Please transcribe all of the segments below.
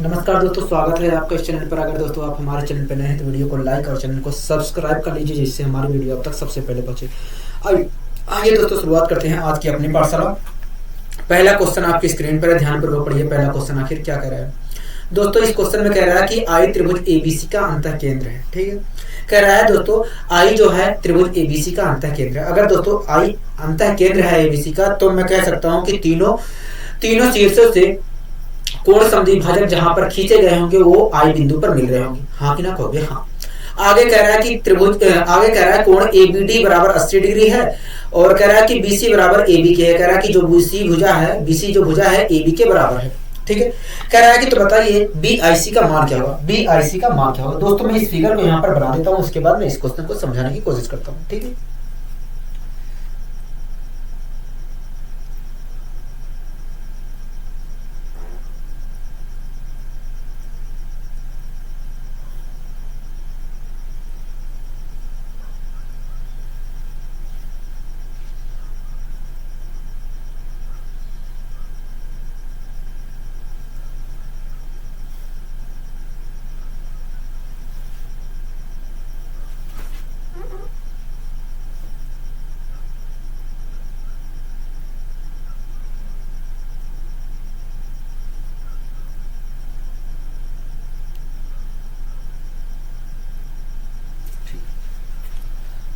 नमस्कार दोस्तों, स्वागत है आपका इस चैनल पर। अगर दोस्तों आप हमारे चैनल पर नए हैं तो वीडियो को लाइक और चैनल को सब्सक्राइब कर लीजिए, जिससे हमारी वीडियो अब तक सबसे पहले पहुंचे। आइए दोस्तों शुरुआत करते हैं आज की अपनी पाठशाला। पहला क्वेश्चन आपकी स्क्रीन पर है, ध्यानपूर्वक पढ़िए। पहला क्वेश्चन आखिर क्या कह रहा है दोस्तों? इस क्वेश्चन में कह रहा है कि आई त्रिभुज एबीसी का अंतः केंद्र है। ठीक है, कह रहा है दोस्तों आई जो है त्रिभुज एबीसी का अंतः केंद्र है। अगर दोस्तों आई अंतः केंद्र है एबीसी का, तो मैं कह सकता हूं कि तीनों शीर्षों से कोण समद्विभाजक जहां पर खींचे गए होंगे वो आई बिंदु पर मिल रहे होंगे। हाँ कि ना कहोगे? हाँ। आगे कह रहा है कि आगे कह रहा है कोण एबीडी बराबर 80 डिग्री है, और कह रहा है कि बीसी बराबर एबी के है। कह रहा है कि जो बीसी जो भुजा है एबी के बराबर है। ठीक है, कह रहा है कि तो बताइए बीआईसी का मान क्या होगा? बीआईसी का मान क्या होगा? दोस्तों मैं इस फिगर को यहाँ पर बना देता हूँ, उसके बाद मैं इस क्वेश्चन को समझाने की कोशिश करता हूँ। ठीक है,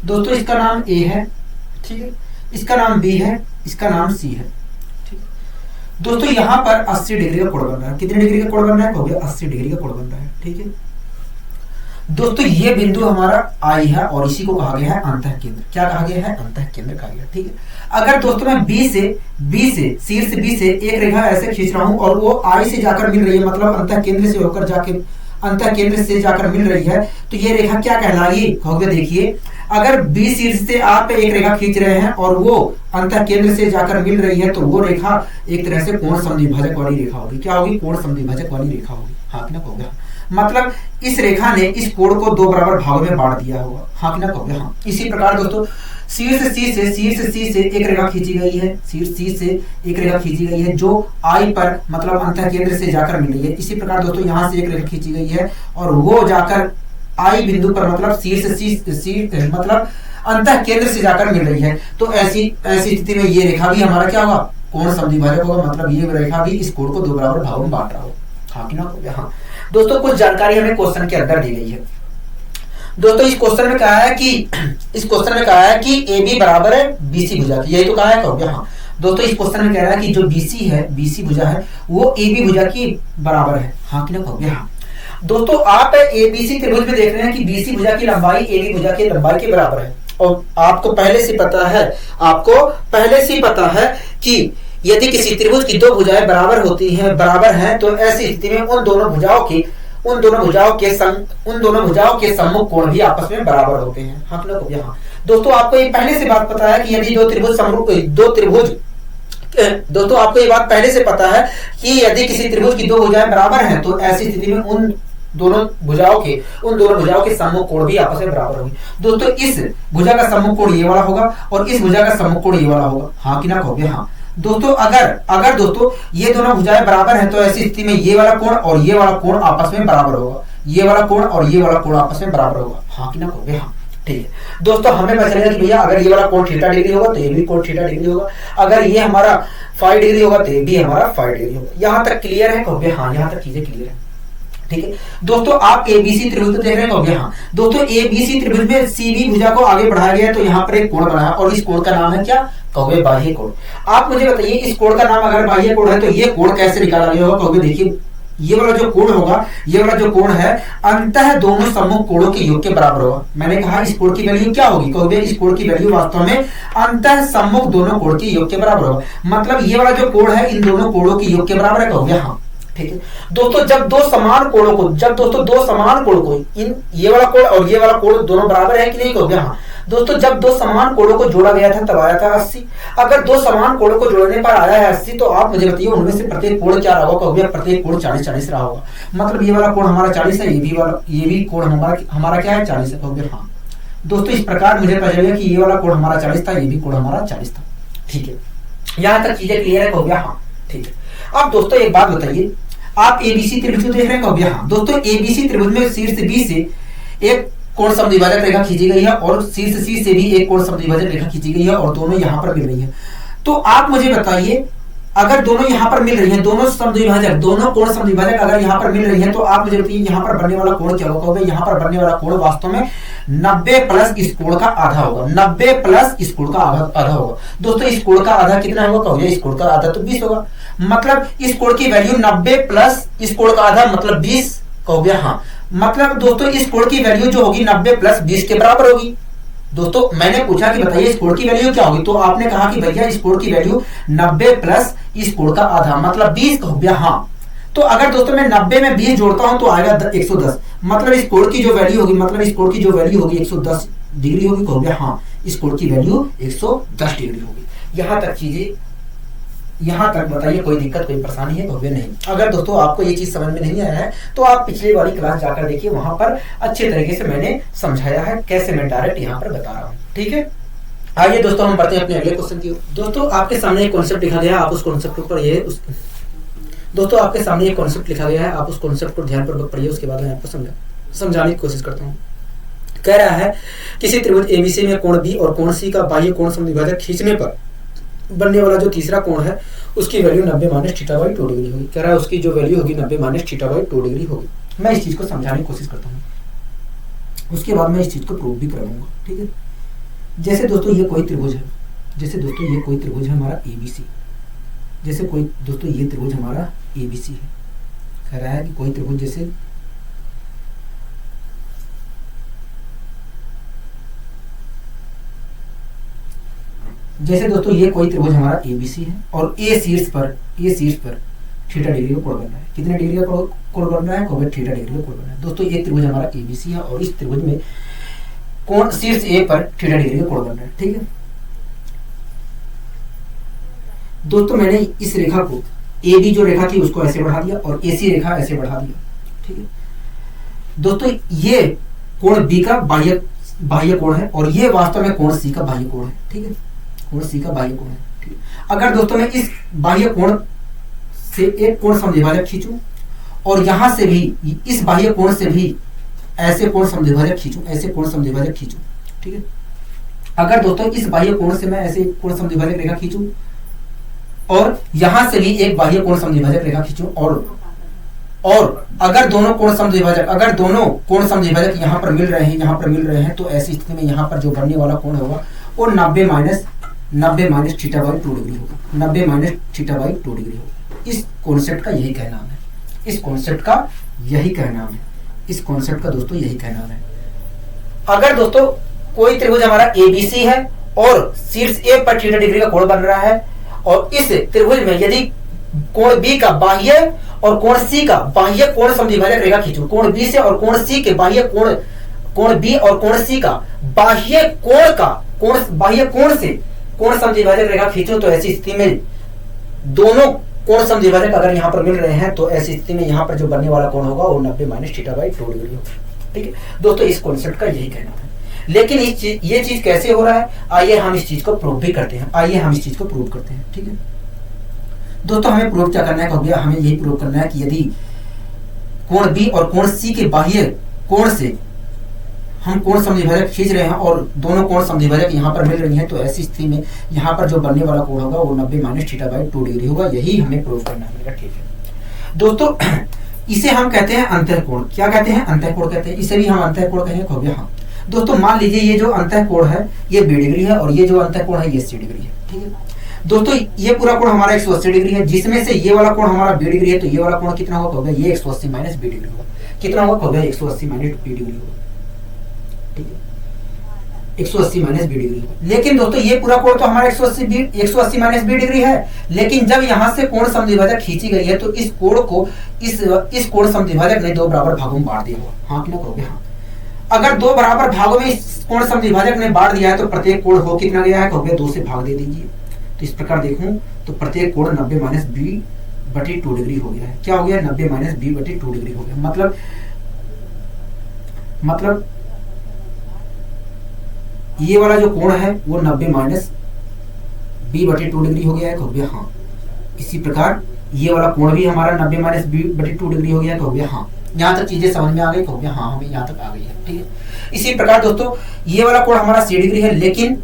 दोस्तों इसका नाम ए है। ठीक है, इसका नाम बी है, इसका नाम सी है। ठीक है दोस्तों, यहाँ पर 80 डिग्री का कोण बन रहा है। कितने डिग्री का कोण बन रहा है? हो गया 80 डिग्री का कोण बन रहा है। ठीक है दोस्तों, ये बिंदु हमारा आई है और इसी को कहा गया है अंतः केंद्र। क्या कहा गया है? अंतः केंद्र कहा गया। ठीक है, अगर दोस्तों मैं बी से शीर्ष बी से एक रेखा ऐसे खींच रहा हूं और वो आई से जाकर मिल रही है, मतलब अंतः केंद्र से होकर जाके अंतः केंद्र से जाकर मिल रही है, तो ये रेखा क्या कहलाएगी? कहोगे देखिए, अगर बी शीर्ष से आप एक रेखा खींच रहे हैं और वो अंतः केंद्र से जाकर मिल रही है, तो वो रेखा एक तरह से कोण समद्विभाजक वाली रेखा होगी। क्या होगी? कोण समद्विभाजक वाली रेखा होगी। हाँ कि ना कहोगे? मतलब इस रेखा ने इस कोण को दो बराबर भागों में बांट दिया होगा। हाँ कि ना कहोगे? हाँ। इसी प्रकार दोस्तों शीर्ष सी से एक रेखा खींची गई है, शीर्ष सी से एक रेखा खींची गई है जो आई पर मतलब अंतः केंद्र से जाकर मिल रही है। इसी प्रकार दोस्तों यहाँ से एक रेखा खींची गई है और वो जाकर आई बिंदु पर मतलब शीर्ष सी मतलब अंतः केंद्र से जाकर मिल रही है। तो ऐसी स्थिति में ये रेखा भी हमारा क्या होगा? कोण समद्विभाजक होगा। मतलब ये रेखा भी इस कोण को दो बराबर भागों में बांट रहा हो। हाँ कि ना कहोगे? हाँ। दोस्तों कुछ जानकारी हमें क्वेश्चन के अंदर दी गई है। दोस्तों इस क्वेश्चन में कहा है कि AB बराबर है BC भुजा की। यही तो कहा है, कहोगे? हाँ। दोस्तों इस क्वेश्चन में कह रहा है कि जो BC भुजा है वो AB भुजा की बराबर है। हाँ कि ना कहोगे? हाँ। दोस्तों आप ABC त्रिभुज में देख रहे हैं कि BC भुजा की लंबाई AB भुजा की लंबाई के बराबर है, और आपको पहले से पता है कि यदि किसी त्रिभुज की दो भुजाएं बराबर हैं, तो ऐसी स्थिति में उन दोनों भुजाओं के सम्मुख कोण भी आपस में बराबर होते हैं। हाँ कि ना कहोगे? हाँ। दोस्तों आपको ये पहले से बात पता है कि यदि दोस्तों आपको ये बात पहले से पता है कि यदि किसी त्रिभुज की दो भुजाएं बराबर हैं, तो ऐसी स्थिति में उन दोनों भुजाओं के सम्मुख कोण भी आपस में बराबर होंगे। दोस्तों इस भुजा का सम्मुख कोण ये वाला होगा और इस भुजा का सम्मुख कोण ये वाला होगा। हाँ कि ना कहोगे? हाँ। दोस्तों अगर दोस्तों ये दोनों भुजाएं बराबर हैं, तो ऐसी स्थिति में ये वाला कोण और ये वाला कोण आपस में बराबर होगा। ये वाला कोण और ये वाला कोण आपस में बराबर होगा। हाँ कि ना कहोगे? हाँ। ठीक है दोस्तों, हमें पता चलेगा कि भैया अगर ये वाला कोण थीटा डिग्री होगा तो ये भी कोण थीटा डिग्री होगा, अगर ये हमारा 5 डिग्री होगा तो ये भी हमारा 5 डिग्री होगा। यहाँ तक क्लियर है? कहोगे? हाँ। यहाँ तक चीजें क्लियर है। ठीक है दोस्तों, आप एबीसी त्रिभुज देख रहे हैं? कहोगे? हाँ। दोस्तों एबीसी त्रिभुज में सीबी भुजा को आगे बढ़ाया गया है, तो यहाँ पर एक कोण बना है और इस कोण का नाम है क्या? कहोगे बाह्य कोण। आप मुझे बताइए, इस कोण का नाम अगर बाह्य कोण है तो ये कोण कैसे निकाला गया होगा? कहोगे देखिए, ये वाला जो कोण है अंतः दोनों सम्मुख कोणों के योग के बराबर होगा। मैंने कहा इस कोण की वैल्यू क्या होगी? कहोगे इस कोण की वैल्यू वास्तव में अंतः सम्मुख दोनों कोण के योग के बराबर होगा। मतलब ये वाला जो कोण है इन दोनों कोणों के योग के बराबर है। कहोगे? हाँ। ठीक है दोस्तों, जब दो समान कोणों को ये वाला कोण और ये वाला कोण दोनों बराबर है कि नहीं? कहोगे? हाँ। दोस्तों जब दो समान कोणों को जोड़ा गया था तब आया था 80। अगर दो समान कोणों को जोड़ने पर आया है 80, तो आप मुझे बताइए उनमें से प्रत्येक कोण क्या रहा होगा? कहोगे प्रत्येक कोण 40-40 रहा होगा। मतलब ये वाला कोण हमारा 40 है, ये भी कोण हमारा क्या है? 40 है। कहोगे? हाँ। दोस्तों इस प्रकार मुझे पता चलेगा कि ये वाला कोण हमारा 40 था, ये भी कोण हमारा 40 था। ठीक है, यहाँ तक चीजें क्लियर है? कहोगे? हाँ। ठीक है। अब दोस्तों एक बात बताइए, आप एबीसी त्रिभुज को देख रहे हैं कहोगे हाँ। दोस्तों एबीसी त्रिभुज में शीर्ष बी से एक कोण समद्विभाजक रेखा खींची गई है और शीर्ष सी से भी एक कोण समद्विभाजक रेखा खींची गई है और दोनों यहां पर मिल रही है। तो आप मुझे बताइए, अगर दोनों यहां पर मिल रही हैं, दोनों समद्विभाजक, दोनों कोण समद्विभाजक अगर यहां पर मिल रही हैं, तो आप मुझे बताइए यहां पर बनने वाला कोण क्या होगा। यहां पर बनने वाला कोण वास्तव में 90 प्लस इस कोण का आधा होगा। 90 प्लस इस कोण का आधा होगा। दोस्तों इस कोण का आधा कितना होगा कहोगे, इस कोण का आधा तो 20 होगा। मतलब इस कोण की वैल्यू 90 प्लस इस कोण का आधा मतलब 20 कहोगे हाँ। मतलब दोस्तों इस कोण की वैल्यू जो होगी 90 प्लस 20 के बराबर होगी। दोस्तों मैंने पूछा कि बताइए इस कोण की वैल्यू क्या होगी, तो आपने कहा कि भैया इस कोण की वैल्यू 90 प्लस इस कोण का आधा मतलब 20 कहोगे हाँ। तो अगर दोस्तों मैं 90 में 20 जोड़ता हूं तो आएगा 110। मतलब इस कोण की जो वैल्यू होगी, मतलब इस कोण की जो वैल्यू होगी 110 डिग्री होगी कहोगे हाँ। इस कोण की वैल्यू 110 डिग्री होगी। यहां तक चीजें, यहां तक बताइए कोई दिक्कत कोई परेशानी है कहोगे नहीं। अगर दोस्तों आपको ये चीज समझ में नहीं आया है तो आप पिछली वाली क्लास जाकर देखिए, वहां पर अच्छे तरीके से मैंने समझाया है, कैसे मैं डायरेक्ट यहाँ पर बता रहा हूँ। ठीक है, आइए दोस्तों हम बढ़ते हैं अपने अगले क्वेश्चन की। दोस्तों आपके सामने एक कॉन्सेप्ट लिखा गया है, आप उस कॉन्सेप्ट पर दोस्तों आपके सामने एक कॉन्सेप्ट लिखा गया है, आप उस कॉन्सेप्ट को ध्यानपूर्वक पढ़िए, उसके बाद मैं आपको समझाने की कोशिश करता हूँ। कह रहा है किसी त्रिभुज एबीसी में कोण बी और कोण सी का बाह्य कोण समद्विभाजक खींचने पर बनने वाला जो तीसरा कोण है उसकी value 90 minus theta by 2 degree होगी। कह रहा है उसकी जो वैल्यू होगी 90 माइनस थीटा बाई 2 डिग्री होगी। मैं इस चीज को समझाने की कोशिश करता हूँ, उसके बाद मैं इस चीज को प्रूव भी कराऊंगा। ठीक है, जैसे दोस्तों ये कोई त्रिभुज है, जैसे दोस्तों ये कोई त्रिभुज है हमारा एबीसी, जैसे कोई दोस्तों ये त्रिभुज हमारा एबीसी है। कह रहा है कि कोई त्रिभुज जैसे दोस्तों ये कोई त्रिभुज हमारा एबीसी है और ए शीर्ष पर थीटा डिग्री का कोण बन रहा है। कितने डिग्री का कोण बन रहा है कहोगे, थीटा डिग्री का कोण बन रहा है। दोस्तों एक त्रिभुज हमारा एबीसी है और इस त्रिभुज में कोण शीर्ष ए पर थीटा डिग्री का कोण बन रहा है। ठीक है दोस्तों, मैंने इस रेखा को ए बी जो रेखा थी उसको ऐसे बढ़ा दिया और एसी रेखा ऐसे बढ़ा दिया। ठीक है दोस्तों, ये कोण बी का बाह्य कोण है और ये वास्तव में कोण सी का बाह्य कोण है। ठीक है, कोण सी का बाह्य कोण है। ठीक है, अगर दोस्तों मैं इस बाह्य कोण से एक कोण समद्विभाजक खींचूं और यहां से भी इस बाह्य कोण से भी ऐसे कोण समद्विभाजक खींचूं, ऐसे कोण समद्विभाजक खींचूं। ठीक है, अगर दोस्तों इस बाह्य कोण से मैं ऐसे कोण समद्विभाजक रेखा खींचूं और यहां से भी एक बाह्य कोण समद्विभाजक रेखा खींचूं और अगर दोनों कोण समद्विभाजक यहां पर मिल रहे हैं तो ऐसी स्थिति में यहां पर जो बनने वाला कोण होगा वो 90 माइनस थीटा बाई 2 डिग्री होगा। 90 माइनस थीटा बाई 2 डिग्री होगा। इस कॉन्सेप्ट का यही कहना है, इस कॉन्सेप्ट का यही कहना है, इस कॉन्सेप्ट का दोस्तों यही कहना है। अगर दोस्तों कोई त्रिभुज हमारा एबीसी है और शीर्ष ए पर थीटा डिग्री का कोण बन रहा है और इस त्रिभुज में यदि कोण बी का बाह्य और कोण सी का बाह्य कोण समद्विभाजक रेखा खींचूं, कोण बी से और कोण सी के बाह्य कोण बी और कोण सी का बाह्य कोण से कोण समद्विभाजक रेखा खींचूं, तो ऐसी स्थिति में दोनों कोण समद्विभाजक अगर यहां पर मिल रहे हैं तो ऐसी स्थिति में यहां पर जो बनने वाला कोण होगा वो 90 माइनस थीटा बाई 2 डिग्री होगा। ठीक है दोस्तों, इस कॉन्सेप्ट का यही कहना है। लेकिन ये चीज कैसे हो रहा है, आइए हम इस चीज को प्रूव भी करते हैं। ठीक है दोस्तों, हमें प्रूव क्या करना है कहोगे, हमें यही प्रूव करना है कि यदि कोण बी और कोण सी के बाह्य कोण से हम कोण समद्विभाजक खींच रहे हैं और दोनों कोण समद्विभाजक यहाँ पर मिल रही हैं, तो ऐसी स्थिति में यहाँ पर जो बनने वाला कोण होगा वो 90 माइनस थीटा बाई 2 डिग्री होगा। यही हमें प्रूव करना है। ठीक है दोस्तों, इसे हम कहते हैं अंतःकोण। क्या कहते हैं, अंतःकोण कहते हैं। इसे भी हम अंतःकोण कहेंगे कहोगे हाँ। दोस्तों मान लीजिए ये जो अंतःकोण है ये बी डिग्री है और ये जो अंतःकोण है ये सी डिग्री है। ठीक है दोस्तों, ये पूरा कोण हमारा 180 डिग्री है, जिसमें से ये वाला कोण हमारा बी डिग्री है, तो ये वाला कोण कितना होगा कहोगे, ये 180 माइनस बी डिग्री होगा। कितना होगा कहोगे, 180 माइनस बी डिग्री होगा। ठीक है 180 माइनस बी डिग्री। लेकिन दोस्तों ये पूरा कोण तो हमारा 180 माइनस बी डिग्री है, लेकिन जब यहां से कोण समद्विभाजक खींची गई है तो इस कोण को इस कोण समद्विभाजक ने 2 बराबर भागों में बांट दिया होगा। हाँ कि ना कहोगे हाँ। अगर 2 बराबर भागों में इस कोण समद्विभाजक ने बांट दिया है तो प्रत्येक कोण हो कितना गया है कहोगे, 2 से भाग दे दीजिए। तो इस प्रकार देखूं तो प्रत्येक कोण 90 माइनस बी बटी 2 डिग्री हो गया है। क्या हो गया, 90 माइनस बी बटी 2 डिग्री हो गया। मतलब ये वाला जो कोण है वो 90 माइनस बी बटे 2 डिग्री हो गया है कहोगे हाँ। इसी प्रकार ये वाला कोण भी हमारा 90 माइनस बी बटे 2 डिग्री हो गया, कहोगे हाँ। यहाँ तक चीजें समझ में आ गई, कहोगे हाँ हमें यहाँ तक आ गई है, ठीक है। इसी प्रकार दोस्तों ये वाला कोण हमारा 80 डिग्री है, लेकिन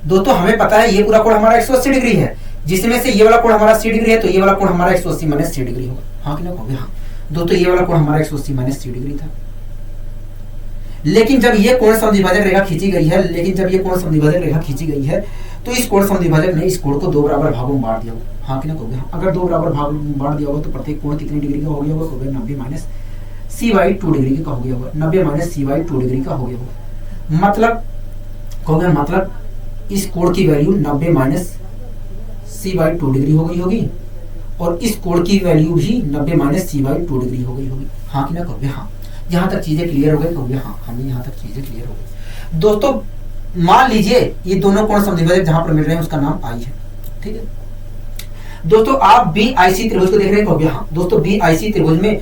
दोस्तों हमें पता है ये पूरा कोण हमारा 180 डिग्री है, जिसमें से ये वाला कोण हमारा 80 डिग्री है, तो ये वाला कोण हमारा 180 माइनस 80 डिग्री होगा, हाँ कि ना, कहोगे हाँ। दोस्तों ये वाला कोण हमारा 180 माइनस 80 डिग्री था, लेकिन जब ये कोण समद्विभाजक रेखा खींची गई है, तो इस कोण समद्विभाजक ने इस कोण को 2 बराबर भागों में बांट दिया होगा, हाँ कि ना, कहोगे हाँ। अगर 2 बराबर भागों में बांट दिया होगा तो प्रत्येक कोण कितनी डिग्री का हो गया होगा, कहोगे 90 माइनस सी बाई 2 डिग्री का हो गया होगा, 90 माइनस सी बाई 2 डिग्री का हो गया होगा। मतलब कहोगे मतलब इस कोण की value 90 minus C by 2 degree हो गई होगी, और इस कोण की वैल्यू भी 90 माइनस सी बाई 2 डिग्री हो गई होगी, हाँ कि ना, कहोगे हाँ। यहाँ तक चीजें क्लियर हो गई, कहोगे हाँ हमें यहाँ तक चीजें क्लियर हो गई। दोस्तों मान लीजिए ये दोनों कोण समद्विभाजक जहां पर मिल रहे हैं उसका नाम आई है, ठीक है। दोस्तों आप बी आई सी त्रिभुज को देख रहे हैं, कहोगे हाँ। दोस्तों बी आई सी त्रिभुज में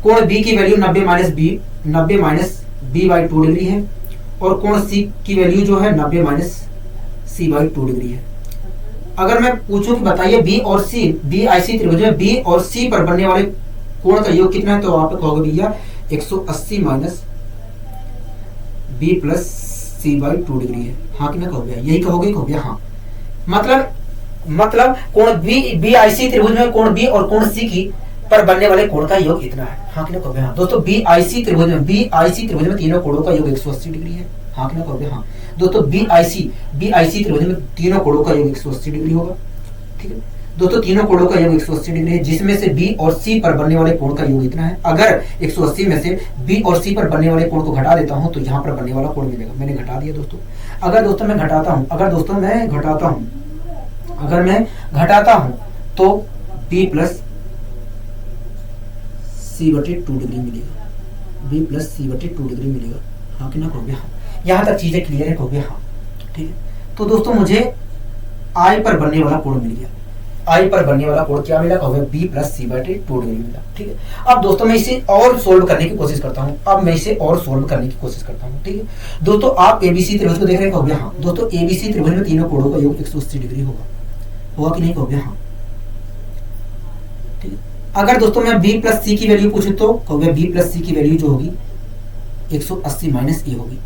कोण बी की value 90 minus B by 2 degree है, और कोण सी की वैल्यू जो है 90 माइनस सी बाई 2 डिग्री है। अगर मैं पूछूं कि बताइए बी और सी, बी आई सी त्रिभुज में बी और सी पर बनने वाले कोण का योग कितना है, तो आप कहोगे भैया 180 minus B plus C by 2 degree है, हाँ कि ना, कहोगे यही कहोगे हाँ। मतलब कोण बी आई सी त्रिभुज में कोण बी और कोण सी की पर बनने वाले कोण का योग इतना है, हाँ कि ना, कहोगे हाँ। दोस्तों बी आई सी त्रिभुज में तीनों कोणों का योग 180 डिग्री है, हाँ कि ना, कहोगे हाँ। दोस्तों बी आई सी त्रिभुज में तीनों कोणों का योग 180 डिग्री होगा, ठीक है। दोस्तों तीनों कोणों का योग 180 डिग्री है, जिसमें से बी और सी पर बनने वाले कोण का योग इतना है। अगर 180 में से बी और सी पर बनने वाले कोण को घटा देता हूं तो यहाँ पर बनने वाला कोण मिलेगा, मैंने घटा दिया दोस्तों। अगर मैं घटाता हूं तो बी प्लस सी बटे 2 डिग्री मिलेगा, हाँ कि ना, कहोगे हाँ। यहाँ तक चीजें क्लियर है, कहोगे हाँ, ठीक है। तो दोस्तों मुझे आई पर बनने वाला कोण मिल गया, आई पर बनने वाला कोण क्या मिला, कहोगे बी प्लस सी बटे 2 डिग्री मिला, ठीक है। अब दोस्तों मैं इसे और सोल्व करने की कोशिश करता हूँ, ठीक है। दोस्तों आप एबीसी त्रिभुज को देख रहे हैं, कहोगे हाँ। दोस्तों एबीसी त्रिभुज में तीनों कोणों का योग 180 डिग्री होगा कि नहीं, कहोगे हाँ, ठीक है। अगर दोस्तों मैं बी प्लस सी की वैल्यू पूछूं तो कहोगे बी प्लस सी की वैल्यू जो होगी 180 माइनस ए होगी,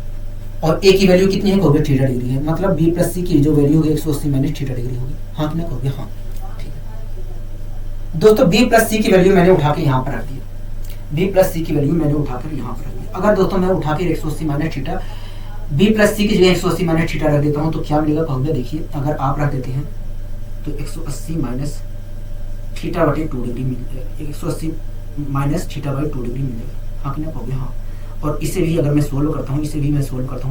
और ए की वैल्यू कितनी है, कहोगे थीटा डिग्री है। मतलब बी प्लस सी की जो वैल्यू होगी 180 माइनस थीटा डिग्री होगी, हाँ कि ना, कहोगे हाँ, ठीक है। दोस्तों बी प्लस सी की वैल्यू मैंने उठा के यहाँ पर रख दिया, अगर दोस्तों मैं उठा के 180 माइनस थीटा बी प्लस सी की जगह 180 माइनस थीटा रख देता हूँ तो क्या मिलेगा, कहोगे देखिए अगर आप रख देते हैं तो 180 माइनस थीटा बटे 2 डिग्री मिलेगा, 180 माइनस थीटा बाई 2 डिग्री मिलेगा, हाँ कि ना, कहोगे हाँ। और इसे भी अगर मैं सोल्व करता हूँ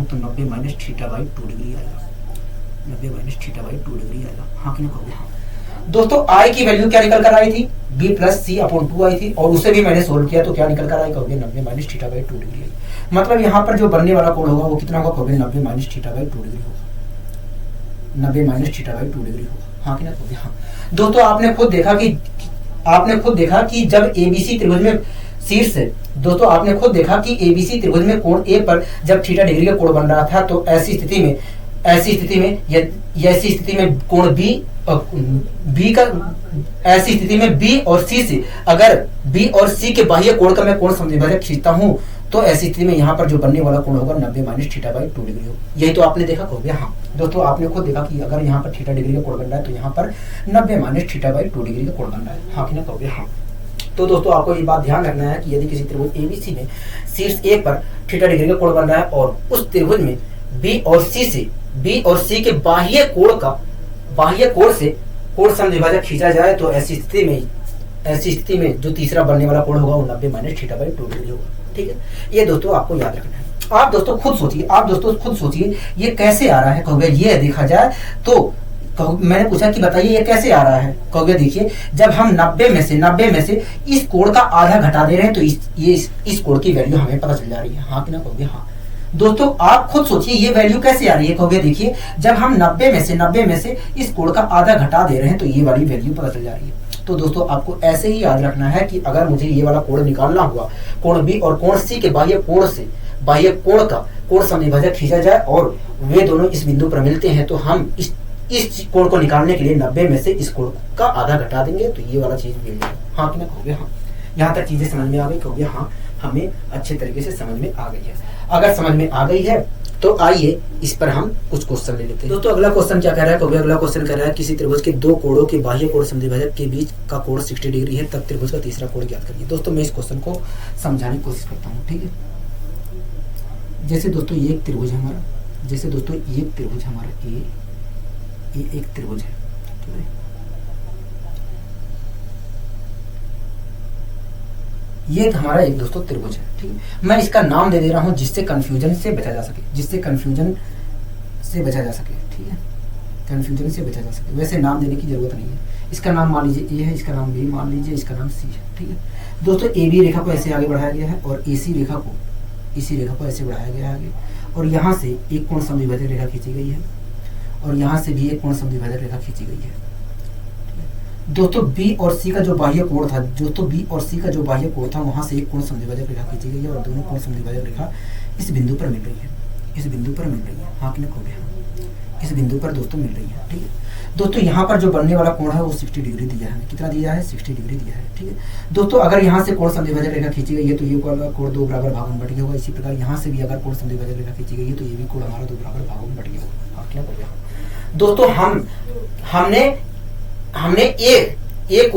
तो 90 माइनस थीटा बाई 2 डिग्री आएगा, हाँ कि ना, कहोगे हाँ। दोस्तों आई की वैल्यू क्या निकल कर आई थी, बी प्लस सी अपॉन 2 आई थी, और उसे भी मैंने सोल्व किया तो क्या निकल कर आई, कहोगे 90 minus theta by 2 degree I. मतलब यहाँ पर जो बनने वाला कोण होगा वो कितना होगा, कहोगे 90 माइनस थीटा बाई 2 डिग्री होगा, हाँ कि ना, कहोगे हाँ। दोस्तों आपने खुद देखा कि जब एबीसी त्रिभुज में शीर्ष है, दोस्तों आपने खुद देखा कि एबीसी त्रिभुज में कोण ए पर जब थीटा डिग्री का कोण बन रहा था तो ऐसी स्थिति में कोण बी और सी से अगर बी और सी के बाह्य कोण का मैं कोण समद्विभाजक खींचता हूँ तो ऐसी स्थिति में यहाँ पर जो बनने वाला कोण होगा 90 माइनस थीटा बाई 2 डिग्री होगा। यही तो आपने देखा, कहोगे हाँ। दोस्तों आपने खुद देखा कि अगर यहाँ पर थीटा डिग्री का कोण बन रहा है तो यहाँ पर 90 माइनस थीटा बाई 2 डिग्री का कोण बन रहा है, हाँ कि ना, कहोगे हाँ। तो दोस्तों आपको ये बात ध्यान रखना है कि यदि किसी त्रिभुज एबीसी में शीर्ष ए पर थीटा डिग्री का कोण बन रहा है और उस त्रिभुज में बी और सी के बाह्य कोण से कोण समद्विभाजक खींचा जाए तो ऐसी स्थिति में जो तीसरा बनने वाला कोण होगा वो 90 माइनस थीटा बाई 2 डिग्री होगा, ठीक है। ये दोस्तों आपको याद रखना है। आप दोस्तों खुद सोचिए ये कैसे आ रहा है, कहोगे ये देखा जाए तो मैंने पूछा कि बताइए ये कैसे आ रहा है, कहोगे देखिए जब हम 90 में से इस कोण का आधा घटा दे रहे हैं तो इस कोण की वैल्यू हमें पता चल जा रही है, हाँ कि ना, कहोगे हाँ। दोस्तों आप खुद सोचिए ये वैल्यू कैसे आ रही है, कहोगे देखिए जब हम 90 में से इस कोण का आधा घटा दे रहे हैं तो ये वाली वैल्यू पता चल जा रही है। तो दोस्तों आपको ऐसे ही याद रखना है कि अगर मुझे ये वाला कोण निकालना हुआ, कोण बी और कोण सी के बाह्य कोण का कोण समद्विभाजक खींचा जाए और वे दोनों इस बिंदु पर मिलते हैं तो हम इस कोण को निकालने के लिए 90 में से इस कोण का आधा घटा देंगे तो ये वाला चीज मिल जाएगा। हाँ कि ना कहोगे हाँ। यहाँ तक चीजें समझ में आ गई, कहोगे हाँ हमें अच्छे तरीके से समझ में आ गई है। अगर समझ में आ गई है तो आइए इस पर हम कुछ क्वेश्चन ले लेते हैं। दोस्तों अगला क्वेश्चन क्या कह रहा है, कहोगे अगला क्वेश्चन कह रहा है किसी त्रिभुज के दो कोणों के बाह्य कोण समद्विभाजक के बीच का कोण 60 डिग्री है, तब त्रिभुज का तीसरा कोण ज्ञात करिए। दोस्तों मैं इस क्वेश्चन को समझाने की कोशिश करता हूँ, ठीक है। जैसे दोस्तों ये एक त्रिभुज है हमारा, जैसे दोस्तों ये त्रिभुज हमारा ये एक त्रिभुज है, ठीक है। ये हमारा एक दोस्तों त्रिभुज है, ठीक है। मैं इसका नाम दे रहा हूं जिससे कंफ्यूजन से बचा जा सके, जिससे कंफ्यूजन से बचा जा सके, ठीक है, कंफ्यूजन से बचा जा सके। वैसे नाम देने की जरूरत नहीं है। इसका नाम मान लीजिए ए है, इसका नाम बी मान लीजिए, इसका नाम सी है, ठीक है। दोस्तों ए बी रेखा को ऐसे आगे बढ़ाया गया है और इसी रेखा को ऐसे बढ़ाया गया है आगे, और यहाँ से एक कोण समद्विभाजक रेखा खींची गई है और यहाँ से भी एक कोण समद्विभाजक रेखा खींची गई है। दोस्तों बी और सी का जो बाह्य कोण था, वहां से एक कोण समद्विभाजक रेखा खींची गई है और दोनों कोण समद्विभाजक रेखा इस बिंदु पर मिल रही है, हाँ कि ना कहोगे हाँ, इस बिंदु पर दोस्तों मिल रही है, ठीक है। दोस्तों यहाँ पर जो बनने वाला कोण है वो 60 डिग्री दिया है, कितना दिया है 60 डिग्री दिया है, ठीक है। दोस्तों अगर यहाँ से कोण समद्विभाजक रेखा खींची गई है तो ये कोण 2 बराबर भागों में बट गया होगा। इसी प्रकार यहाँ से भी अगर कोण समद्विभाजक रेखा खींची गई है तो ये भी कोण हमारा 2 बराबर भागों में बट गया होगा, हाँ कि ना कहोगे हाँ। दोस्तों हमने एक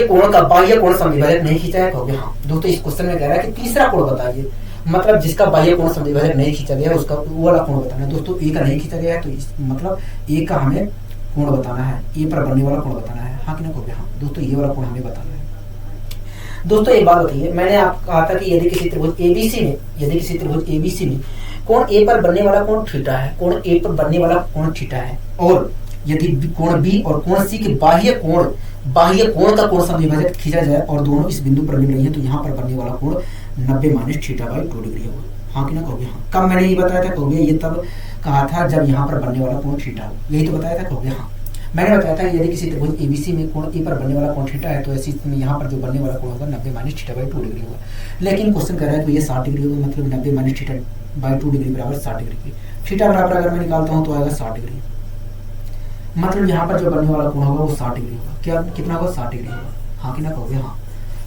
कोण का बाह्य कोण समद्विभाजक नहीं खींचा है, कहोगे हाँ। दोस्तों इस क्वेश्चन में कह रहा है कि तीसरा कोण बताइए, मतलब जिसका बाह्य कोण समद्विभाजक नहीं खींचा गया है उसका वो वाला कोण बताना है। दोस्तों ए का नहीं खींचा गया है तो इस मतलब ए का हमें कोण बताना है, ए पर बनने वाला कोण बताना है, हाँ कि ना कहोगे हाँ। दोस्तों ये वाला कोण हमें बताना है। दोस्तों एक बात बताइए, मैंने आपको कहा था कि यदि किसी त्रिभुज एबीसी में कोण ए पर बनने वाला कोण थीटा है, और यदि कोण बी और कोण सी के बाह्य कोण का कोण समद्विभाजक खींचा जाए और दोनों इस बिंदु पर मिल रही है तो यहाँ पर बनने वाला कोण 90 - θ/2 डिग्री होगा, हाँ कि ना कहोगे हाँ। कब मैंने ये बताया था, कहोगे ये तब कहा था जब यहाँ पर बनने वाला कोण थीटा हो, यही तो बताया था, कहोगे हाँ। मैंने बताया था यदि किसी त्रिभुज एबीसी में कोण ए पर बनने वाला कोण थीटा है तो ऐसी स्थिति में यहाँ पर जो बनने वाला कोण होगा 90 - θ/2 डिग्री होगा। लेकिन क्वेश्चन कह रहा है तो ये 60 डिग्री होगा, मतलब 90 - θ/2 डिग्री बराबर 60 डिग्री की। थीटा बराबर अगर मैं निकालता हूँ तो आएगा 60 डिग्री, मतलब यहाँ पर जो बनने वाला कोण होगा वो 60 डिग्री होगा। क्या कितना होगा 60 डिग्री होगा, हाँ कि ना कहोगे हाँ।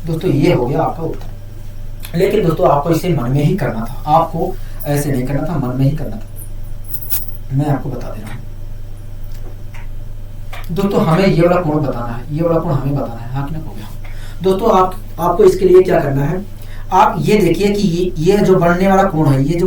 दोस्तों ये हो गया आपका उत्तर। लेकिन दोस्तों आपको इसे मन में ही करना था, आपको ऐसे नहीं करना था, मन में ही करना था। मैं आपको बता दे रहा हूँ दोस्तों, हमें ये वाला कोण बताना है, ये वाला कोण हमें बताना है, हाँ कि ना कहोगे हाँ। दोस्तों आपको इसके लिए क्या करना है, आप ये देखिए कि ये जो बनने वाला कोण है, ये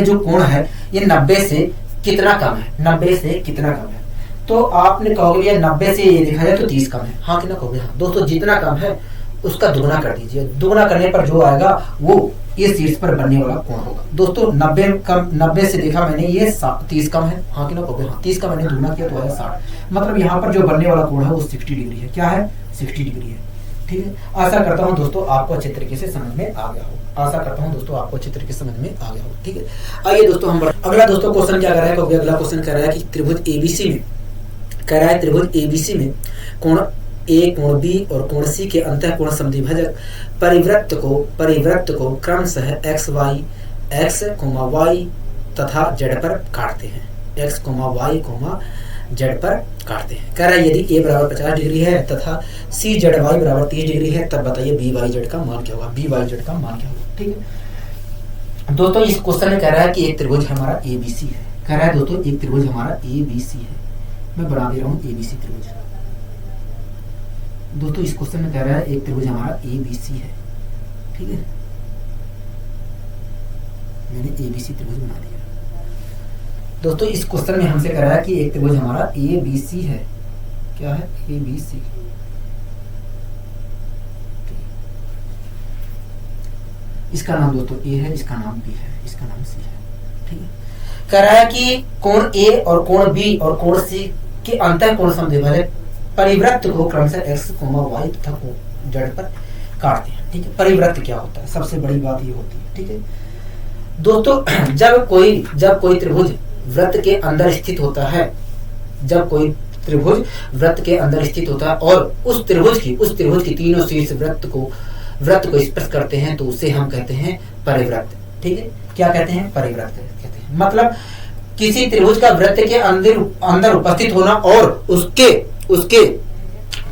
जो कोण है ये 90 से कितना कम है, 90 से कितना कम है। तो आपने कहोगे भैया 90 से ये देखा जाए तो 30 कम है, हाँ कि ना कहोगे हाँ। दोस्तों जितना कम है उसका दुगना कर दीजिए, दुगना करने पर जो आएगा वो ये शीर्ष पर बनने वाला कोण होगा। दोस्तों 90 से देखा मैंने ये 30 कम है, हाँ कि ना कहोगे हाँ। 30 का मैंने दुगना किया तो आया 60, मतलब यहाँ पर जो बनने वाला कोण है वो 60 डिग्री है। क्या है 60 डिग्री है, ठीक है। आशा करता हूँ दोस्तों आपको अच्छे तरीके से समझ में आ गया हो, ठीक है। आइए दोस्तों हम अगला दोस्तों क्वेश्चन क्या कर रहा है, अगला क्वेश्चन कह रहा है कि त्रिभुज एबीसी में कोण ए, कोण बी और कोण सी के अंतः कोण समद्विभाजक परिवृत्त को क्रमशः x, y तथा z पर काटते हैं, x, y, z पर काटते हैं। कह रहा है यदि a बराबर 50 डिग्री है तथा सी जेड वाई बराबर 30 डिग्री है तब बताइए बी वाई जेड का मान क्या होगा, ठीक है। दोस्तों इस क्वेश्चन में कह रहा है कि एक त्रिभुज हमारा एबीसी है, कह रहा है दोस्तों एक त्रिभुज हमारा एबीसी है। मैं बना दे रहा हूँ एबीसी त्रिभुज। दोस्तों इस क्वेश्चन में कह रहा है एक त्रिभुज हमारा एबीसी है, ठीक है। मैंने एबीसी त्रिभुज बना दिया। दोस्तों इस क्वेश्चन में हमसे कह रहा है कि एक त्रिभुज हमारा एबीसी है, क्या है एबीसी। इसका नाम दोस्तों ए है, इसका नाम बी है, इसका नाम सी है, ठीक है। कह रहा है कि कोण ए और कोण बी और कोण सी के अंतः कोण समद्विभाजक परिवृत्त को क्रमशः x, y तथा z पर काटते हैं, ठीक है। परिवृत्त क्या होता है, सबसे बड़ी बात ये होती है, ठीक है। दोस्तों जब कोई त्रिभुज वृत्त के अंदर स्थित होता है, और उस त्रिभुज की तीनों शीर्ष वृत्त को स्पर्श करते हैं तो उसे हम कहते हैं परिवृत्त, ठीक है। क्या कहते हैं, परिवृत्त कहते हैं। मतलब किसी त्रिभुज का वृत्त के अंदर उपस्थित होना और उसके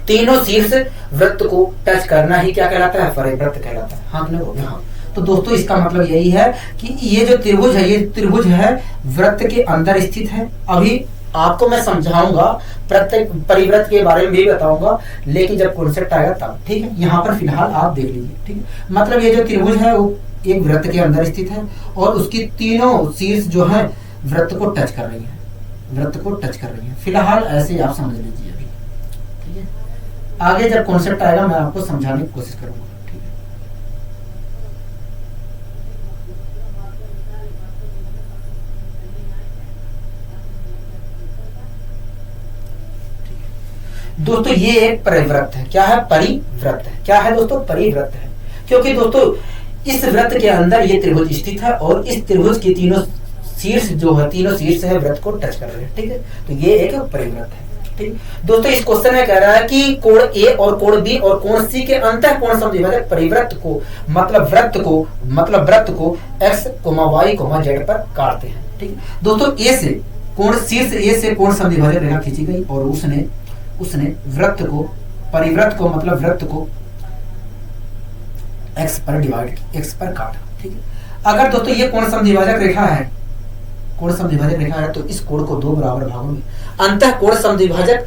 तीनों शीर्ष वृत्त को टच करना ही क्या कहलाता है? परिवृत्त कहलाता है। हाँ हाँ। तो दोस्तों इसका मतलब यही है कि ये जो त्रिभुज है, ये त्रिभुज है वृत्त के अंदर स्थित है। अभी आपको मैं समझाऊंगा, प्रत्येक परिवृत्त के बारे में भी बताऊंगा, लेकिन जब कॉन्सेप्ट आएगा तब, ठीक है। यहाँ पर फिलहाल आप देख लीजिए, ठीक है। मतलब ये जो त्रिभुज है वो एक वृत्त के अंदर स्थित है और उसकी तीनों शीर्ष जो है वृत्त को टच कर रही है, वृत्त को टच कर रही है। फिलहाल ऐसे आप समझ लीजिए अभी, ठीक है। आगे जब कॉन्सेप्ट आएगा मैं आपको समझाने की कोशिश करूंगा, ठीक है। दोस्तों ये एक परिवृत्त है। क्या है? परिवृत्त है। क्या है दोस्तों? परिवृत्त है। क्योंकि दोस्तों इस वृत्त के अंदर ये त्रिभुज स्थित है और इस त्रिभुज की तीनों शीर्ष जो है, तीनों शीर्ष है वृत्त को टच कर रहे हैं, ठीक है। तो ये एक परिवृत्त है, ठीक। दोस्तों इस क्वेश्चन में कह रहा है कि कोण ए और कोण बी और कोण सी के अंतः कोण समद्विभाजक परिवृत्त को मतलब वृत्त को x, y, z पर काटते हैं, ठीक है। दोस्तों ए से कोण शीर्ष ए से कोण समद्विभाजक रेखा खींची गई और उसने वृत्त को परिवृत्त को मतलब वृत्त को x पर डिवाइड किया, x पर काटा, ठीक है। अगर दोस्तों ये कोण समद्विभाजक रेखा है, कोण समद्विभाजक रेखा है, तो इस कोण को दो बराबर भागों में अंतः कोण समद्विभाजक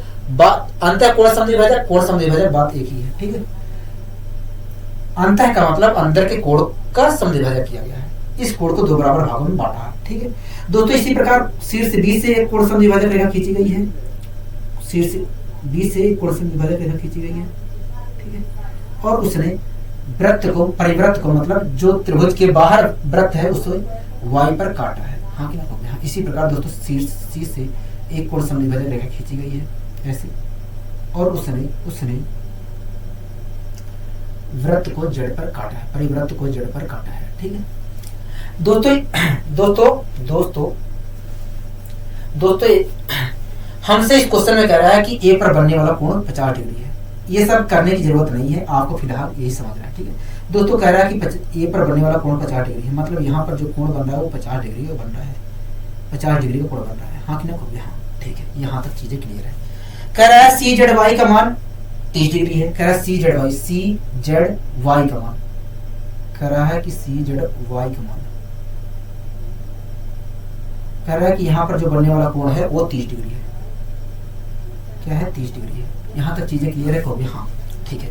कोण समद्विभाजक बात एक ही है, ठीक है। अंतः का मतलब अंदर के कोण का समद्विभाजक किया गया है, इस कोण को दो बराबर भागों में बांटा है, ठीक है। दोस्तों इसी प्रकार शीर्ष बी से एक कोण समद्विभाजक रेखा खींची गई है, शीर्ष बी से एक कोण समद्विभाजक रेखा खींची गई है, ठीक है। और उसने वृत्त को परिवृत्त को मतलब जो त्रिभुज के बाहर वृत्त है उसे y पर काटा है। हाँ कि ना? हाँ। इसी प्रकार दोस्तों शीर्ष सी से एक कोण समद्विभाजक रेखा खींची गई है ऐसे, और उसने वृत्त को जड़ पर काटा है, परिवृत्त को जड़ पर काटा है, ठीक है। दोस्तों हमसे इस क्वेश्चन में कह रहा है कि ए पर बनने वाला कोण 50 डिग्री है। ये सब करने की जरूरत नहीं है, आपको फिलहाल यही समझना है, ठीक है। दोस्तों कह रहा है कि ए पर बनने वाला कोण 50 डिग्री है, मतलब यहाँ पर जो कोण बन रहा है वो 50 डिग्री का बन रहा है, 50 डिग्री का कोण बन रहा है। हाँ कि ना? हाँ, ठीक है। यहाँ तक चीजें क्लियर है। कह रहा है सी जेड वाई का मान 30 डिग्री है। कह रहा है सी जेड वाई का मान, कह रहा है कि सी जेड वाई का मान, कह रहा है कि यहाँ पर जो बनने वाला कोण है वो 30 डिग्री है। क्या है? 30 डिग्री है। यहाँ तक चीजें क्लियर है? कहोगे हाँ, ठीक है।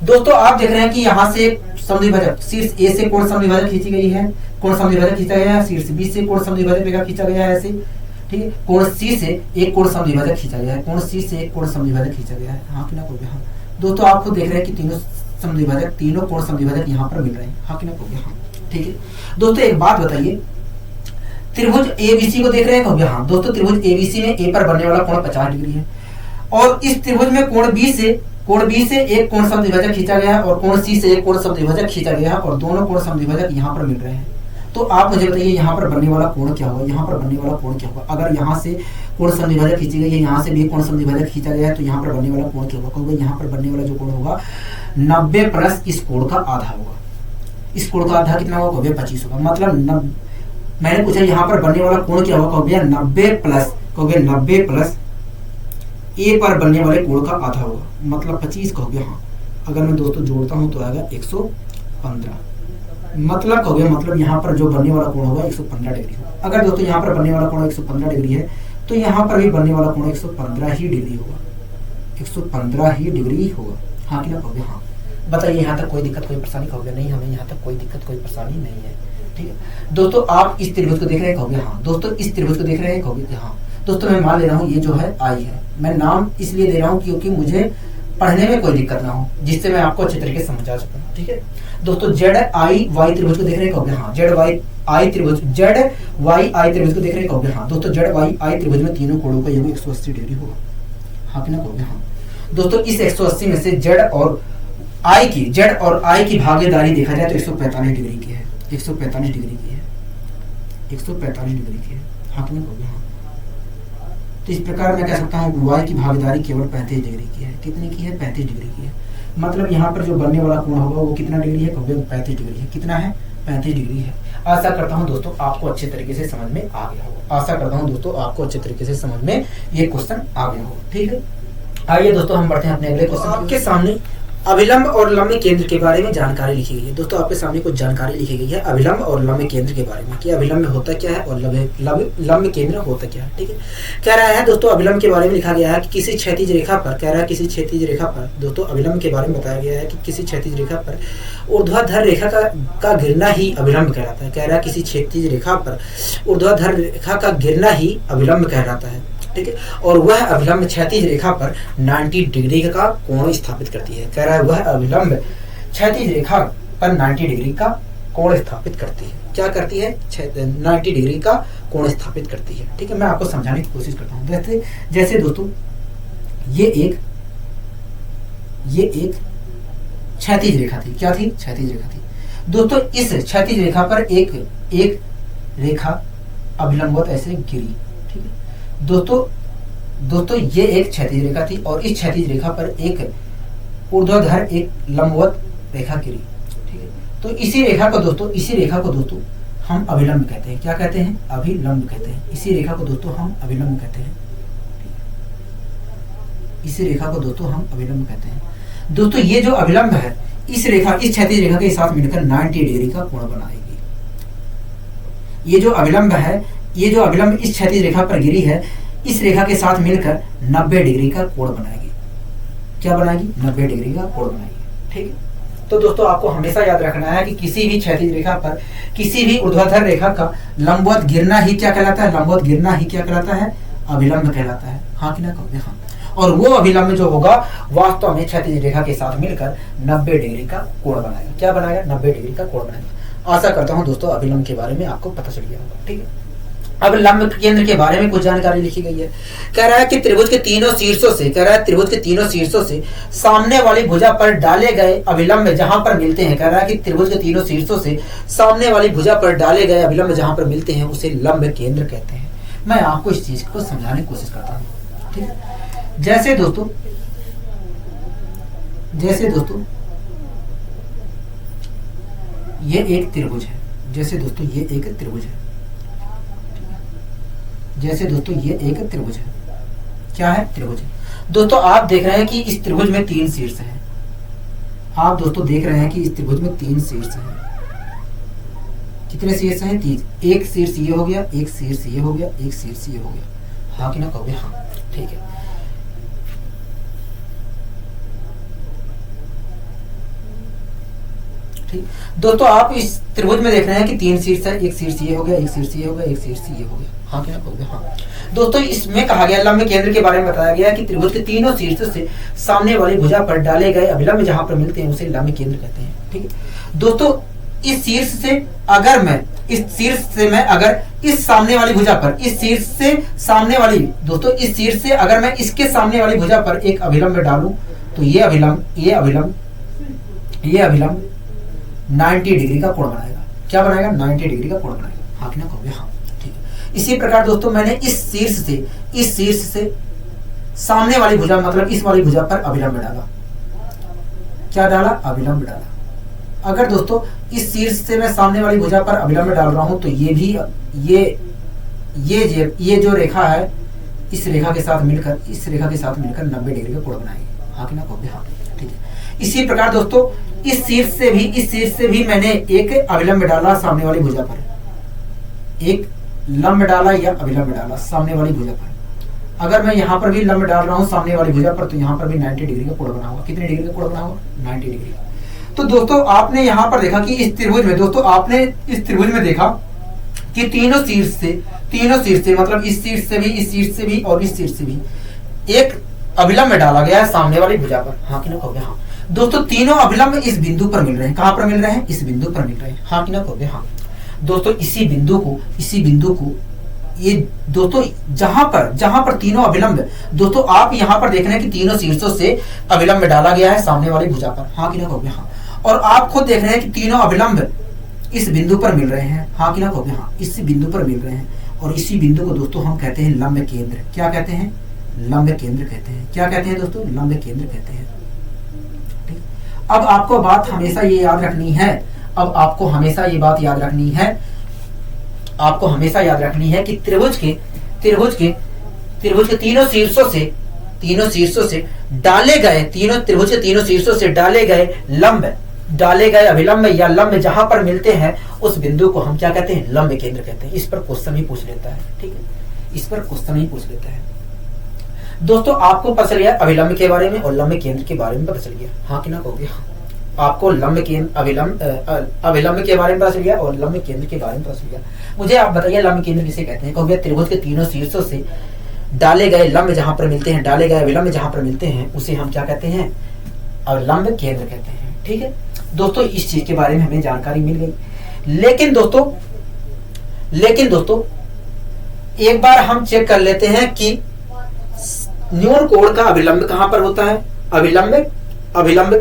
दोस्तों आप देख रहे हैं कि यहाँ से समद्विभाजक शीर्ष ए से कोण समद्विभाजक खींची गई है, कोण समद्विभाजक खींचा गया है, शीर्ष बी से कोण समद्विभाजक रेखा खींचा गया है ऐसे, ठीक है। कोण सी से एक कोण समद्विभाजक खींचा गया है, कोण सी से एक कोण समद्विभाजक खींचा गया है। हाँ कि ना? कहोगे हाँ। दोस्तों आप खुद देख रहे हैं कि तीनों कोण समद्विभाजक यहाँ पर मिल रहे हैं। हाँ कि ना? कहोगे हाँ, ठीक है। दोस्तों एक बात बताइए, त्रिभुज एबीसी को देख रहे हैं? कहोगे हाँ। दोस्तों त्रिभुज एबीसी में ए पर बनने वाला कोण 50 डिग्री है और इस त्रिभुज में कोण बी से एक कोण समद्विभाजक खींचा गया है और कोण सी से एक कोण समद्विभाजक खींचा गया है और दोनों कोण समद्विभाजक यहाँ पर मिल रहे हैं। तो आप मुझे बताइए यहाँ पर बनने वाला कोण क्या होगा? यहाँ पर बनने वाला कोण क्या होगा? अगर यहाँ से कोण समद्विभाजक खींची गई है, यहाँ से भी कोण समद्विभाजक खींचा गया है, तो यहाँ पर बनने वाला कोण क्या होगा? कहोगे यहाँ पर बनने वाला जो कोण होगा 90 प्लस इस कोण का आधा होगा। इस कोण का आधा कितना होगा? कहोगे 25 होगा। मतलब मैंने पूछा यहाँ पर बनने वाला कोण क्या होगा? कहोगे 90 प्लस ए पर बनने वाले कोण का आधा होगा, मतलब 25 कहोगे हाँ। अगर मैं दोस्तों जोड़ता हूं तो आएगा 115, मतलब कहोगे मतलब यहाँ पर जो बनने वाला कोण होगा 115 डिग्री होगा। अगर दोस्तों यहाँ पर बनने वाला कोण 115 डिग्री है तो यहाँ पर भी बनने वाला कोण 115 ही डिग्री होगा, 115 ही डिग्री होगा। हाँ कि ना? कहोगे हाँ। बताइए यहाँ तक कोई दिक्कत कोई परेशानी? कहोगे नहीं, हमें यहाँ तक कोई दिक्कत कोई परेशानी नहीं है, ठीक है। दोस्तों आप इस त्रिभुज को देख रहे हैं? कहोगे हाँ। दोस्तों इस त्रिभुज को देख रहे हैं? कहोगे हाँ। दोस्तों मैं मान ले रहा हूँ ये जो है आई है, मैं नाम इसलिए दे रहा हूँ क्योंकि मुझे पढ़ने में कोई दिक्कत ना हो, जिससे मैं आपको अच्छे तरीके से समझा सकूं, ठीक है। दोस्तों जेड आई वाई त्रिभुज को देख रहे हैं? कहोगे हाँ। जेड वाई आई त्रिभुज को देख रहे हैं? कहोगे हाँ। दोस्तों जेड वाई आई त्रिभुज में तीनों कोणों का योग 180 डिग्री होगा। हाँ कि ना? कहोगे हाँ। दोस्तों इस 180 में से जेड और आई की भागीदारी देखा जाए तो 145 डिग्री की है, 145 डिग्री की है, 145 डिग्री की है। हाँ कि ना? कहोगे हाँ। तो इस प्रकार मैं कह सकता हूँ y की भागीदारी केवल 35 डिग्री की है। कितने की है? 35 डिग्री की है। मतलब यहाँ पर जो बनने वाला कोण होगा वो कितना डिग्री है? कहोगे 35 डिग्री है। कितना है? 35 डिग्री है। आशा करता हूं दोस्तों आपको अच्छे तरीके से समझ में आ गया होगा। आशा करता हूं दोस्तों आपको अच्छे तरीके से समझ में ये क्वेश्चन आ गया होगा। ठीक है, आइए दोस्तों हम बढ़ते हैं अपने अगले क्वेश्चन। आपके सामने अभिलंब और लंब केंद्र के बारे में जानकारी लिखी गई है। दोस्तों आपके सामने कुछ जानकारी लिखी गई है अभिलंब और लंब केंद्र के बारे में कि अभिलंब होता क्या है और लंब केंद्र होता क्या है। ठीक है, कह रहा है दोस्तों अभिलंब के बारे में लिखा गया है कि किसी क्षैतिज रेखा पर, कह रहा है किसी क्षैतिज रेखा पर, दोस्तों अभिलंब के बारे में बताया गया है कि किसी क्षैतिज रेखा पर ऊर्ध्वाधर रेखा का गिरना ही अभिलंब कहलाता है। कह रहा है किसी क्षैतिज रेखा पर ऊर्ध्वाधर रेखा का गिरना ही अभिलंब कहलाता है। ठीक है, और वह अभिलंब क्षैतिज रेखा पर 90 डिग्री का कोण स्थापित करती है। कह रहा है वह अभिलंब क्षैतिज रेखा पर 90 डिग्री का कोण स्थापित करती है। क्या करती है? 90 डिग्री का कोण स्थापित करती है। ठीक है, मैं आपको समझाने की कोशिश करता हूँ। जैसे दोस्तों ये एक क्षैतिज रेखा थी। क्या थी? क्षैतिज रेखा थी। दोस्तों इस क्षैतिज रेखा पर एक रेखा अभिलंबवत ऐसे गिरी। ठीक है दोस्तों ये एक क्षैतिज रेखा थी और इस क्षैतिज रेखा पर एक ऊर्ध्वाधर एक लंबवत रेखा गिरी। ठीक है, तो इसी रेखा को दोस्तों हम अभिलंब कहते हैं। क्या कहते हैं? अभिलंब कहते हैं। इसी रेखा को दोस्तों हम अभिलंब कहते हैं। इसी रेखा को दोस्तों हम अभिलंब कहते हैं। दोस्तों ये जो अभिलंब है इस क्षैतिज रेखा के साथ मिलकर 90 डिग्री का कोण बनाएगी। ये जो अभिलंब इस क्षैतिज रेखा पर गिरी है, इस रेखा के साथ मिलकर 90 डिग्री का कोण बनाएगी। क्या बनाएगी? 90 डिग्री का कोण बनाएगी। ठीक है, तो दोस्तों आपको हमेशा याद रखना है कि किसी भी क्षैतिज रेखा पर किसी भी ऊर्ध्वाधर रेखा का लंबवत गिरना ही क्या कहलाता है? लंबवत गिरना ही क्या कहलाता है? अभिलंब कहलाता है। हाँ कि ना कहोगे? हाँ। और वो अभिलंब जो होगा वास्तव में क्षैतिज रेखा के साथ मिलकर 90 डिग्री का कोण बनाएगा। क्या बनाएगा? 90 डिग्री का कोण बनाएगा। आशा करता हूं दोस्तों अभिलंब के बारे में आपको पता चल गया होगा। ठीक है, अब लंब केंद्र के बारे में कुछ जानकारी लिखी गई है। कह रहा है कि त्रिभुज के तीनों शीर्षों से सामने वाली भुजा पर डाले गए अभिलंब जहां पर मिलते हैं, कह रहा है कि त्रिभुज के तीनों शीर्षों से सामने वाली भुजा पर डाले गए अभिलंब जहां पर मिलते हैं उसे लंब केंद्र कहते हैं। मैं आपको इस चीज को समझाने की कोशिश करता हूँ। ठीक है, जैसे दोस्तों ये एक त्रिभुज है। जैसे दोस्तों ये एक त्रिभुज है। क्या है? त्रिभुज है। दोस्तों आप देख रहे हैं कि इस त्रिभुज में 3 शीर्ष हैं। आप दोस्तों देख रहे हैं कि इस त्रिभुज में 3 शीर्ष हैं। कितने शीर्ष हैं? 3। एक शीर्ष ये हो गया, एक शीर्ष ये हो गया, एक शीर्ष ये हो गया। हाँ कि ना कहोगे? हाँ। ठीक है, दोस्तों आप इस त्रिभुज में देख रहे हैं कि 3 शीर्ष है। एक शीर्ष ये हो गया, एक शीर्ष ये हो गया, एक शीर्ष ये हो गया। हाँ क्या कहोगे? हाँ। दोस्तों इसमें कहा गया लंब केंद्र के बारे में बताया गया है कि त्रिभुज के तीनों शीर्ष से सामने वाली भुजा पर डाले गए अभिलंब जहां पर मिलते हैं उसे लंब केंद्र कहते हैं। ठीक है दोस्तों, इस शीर्ष से अगर मैं इस सामने वाली भुजा पर इस शीर्ष से अगर मैं इसके सामने वाली भुजा पर एक अभिलंब डालूं तो ये अभिलंब 90 डिग्री का कोण बनाएगा। क्या बनाएगा? 90 डिग्री का कोण बनाएगा। हाँ कि ना कहोगे? हाँ। ठीक है, इसी प्रकार दोस्तों मैंने इस शीर्ष से सामने वाली भुजा मतलब इस वाली भुजा पर अभिलंब डाला। क्या डाला? अभिलंब डाला। अगर दोस्तों इस शीर्ष से मैं सामने वाली भुजा पर अभिलंब डाल रहा हूं तो ये जो रेखा है इस रेखा के साथ मिलकर 90 डिग्री का कोण बनाएगी। हाँ कि ना कहोगे? हाँ। ठीक है, इसी प्रकार दोस्तों इस शीर्ष से भी मैंने एक अभिलंब डाला सामने वाली भुजा पर। एक लंब डाला या अभिलंब डाला सामने वाली भुजा पर। अगर मैं यहाँ पर भी लंब डाल रहा हूँ सामने वाली भुजा पर तो यहाँ पर भी 90 डिग्री का कोण बना होगा। कितने डिग्री का कोण बना होगा? 90 डिग्री। तो दोस्तों आपने यहाँ पर देखा कि इस त्रिभुज में देखा कि तीनों शीर्ष से मतलब इस शीर्ष से भी और इस शीर्ष से भी एक अभिलंब डाला गया है सामने वाली भुजा पर। हाँ कि ना कहोगे? हाँ। दोस्तों तीनों अभिलंब इस बिंदु पर मिल रहे हैं। कहां पर मिल रहे हैं? इस बिंदु पर मिल रहे हैं। हाँ कि ना कहोगे? हाँ। दोस्तों इसी बिंदु को ये दोस्तों जहां पर तीनों अभिलंब दोस्तों आप यहां पर देख रहे हैं कि तीनों शीर्षों से अभिलंब डाला गया है सामने वाली भुजा पर। हाँ कि ना कहोगे? हाँ। और आप खुद देख रहे हैं कि तीनों अभिलंब इस बिंदु पर मिल रहे हैं। हाँ कि ना कहोगे? हाँ। इस बिंदु पर मिल रहे हैं और इसी बिंदु को दोस्तों हम कहते हैं लंब केंद्र। क्या कहते हैं? लंब केंद्र कहते हैं। क्या कहते हैं दोस्तों? लंब केंद्र कहते हैं। अब आपको बात हमेशा ये याद रखनी है अब आपको हमेशा ये बात याद रखनी है, आपको हमेशा याद रखनी है कि त्रिभुज के तीनों शीर्षों से डाले गए, त्रिभुज के तीनों शीर्षों से डाले गए अभिलंब या लंब जहां पर मिलते हैं उस बिंदु को हम क्या कहते हैं, लंब केंद्र कहते हैं। इस पर क्वेश्चन ही पूछ लेता है, ठीक है, इस पर क्वेश्चन ही पूछ लेता है। दोस्तों आपको पता चल गया अभिलंब के बारे में और लंब केंद्र के बारे में पता चल गया, हाँ कि ना कहोगे? आपको अभिलंब के बारे में पता चल गया और लंब केंद्र के बारे में पता चल गया। मुझे आप बताइए लंब केंद्र किसे कहते हैं? कहोगे त्रिभुज के तीनों शीर्षों से डाले गए लंब जहां पर मिलते हैं, डाले गए अभिलंब जहां पर मिलते हैं उसे हम क्या कहते हैं, अभिलंब केंद्र कहते हैं, ठीक है। दोस्तों इस चीज के बारे में हमें जानकारी मिल गई, लेकिन दोस्तों एक बार हम चेक कर लेते हैं कि न्यून कोण का अभिलंब कहां पर होता है, अभिलंब केंद्र लंब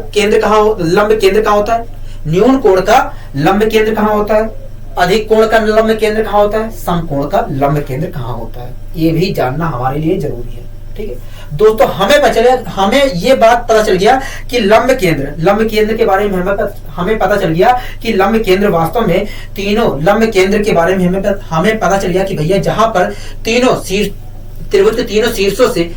केंद्र कहां होता है, न्यून कोण का लंब केंद्र कहां होता है, अधिक कोण का लंब केंद्र कहां होता है, समकोण का लंब केंद्र कहां होता है, ये भी जानना हमारे लिए जरूरी है, ठीक है। दोस्तों हमें ये बात पता चल गया कि लंब केंद्र के बारे में हमें पता चल गया कि लंब केंद्र वास्तव में तीनों लंब केंद्र के बारे में हमें पता चल गया कि भैया जहां पर त्रिभुज के तीनों शीर्षों से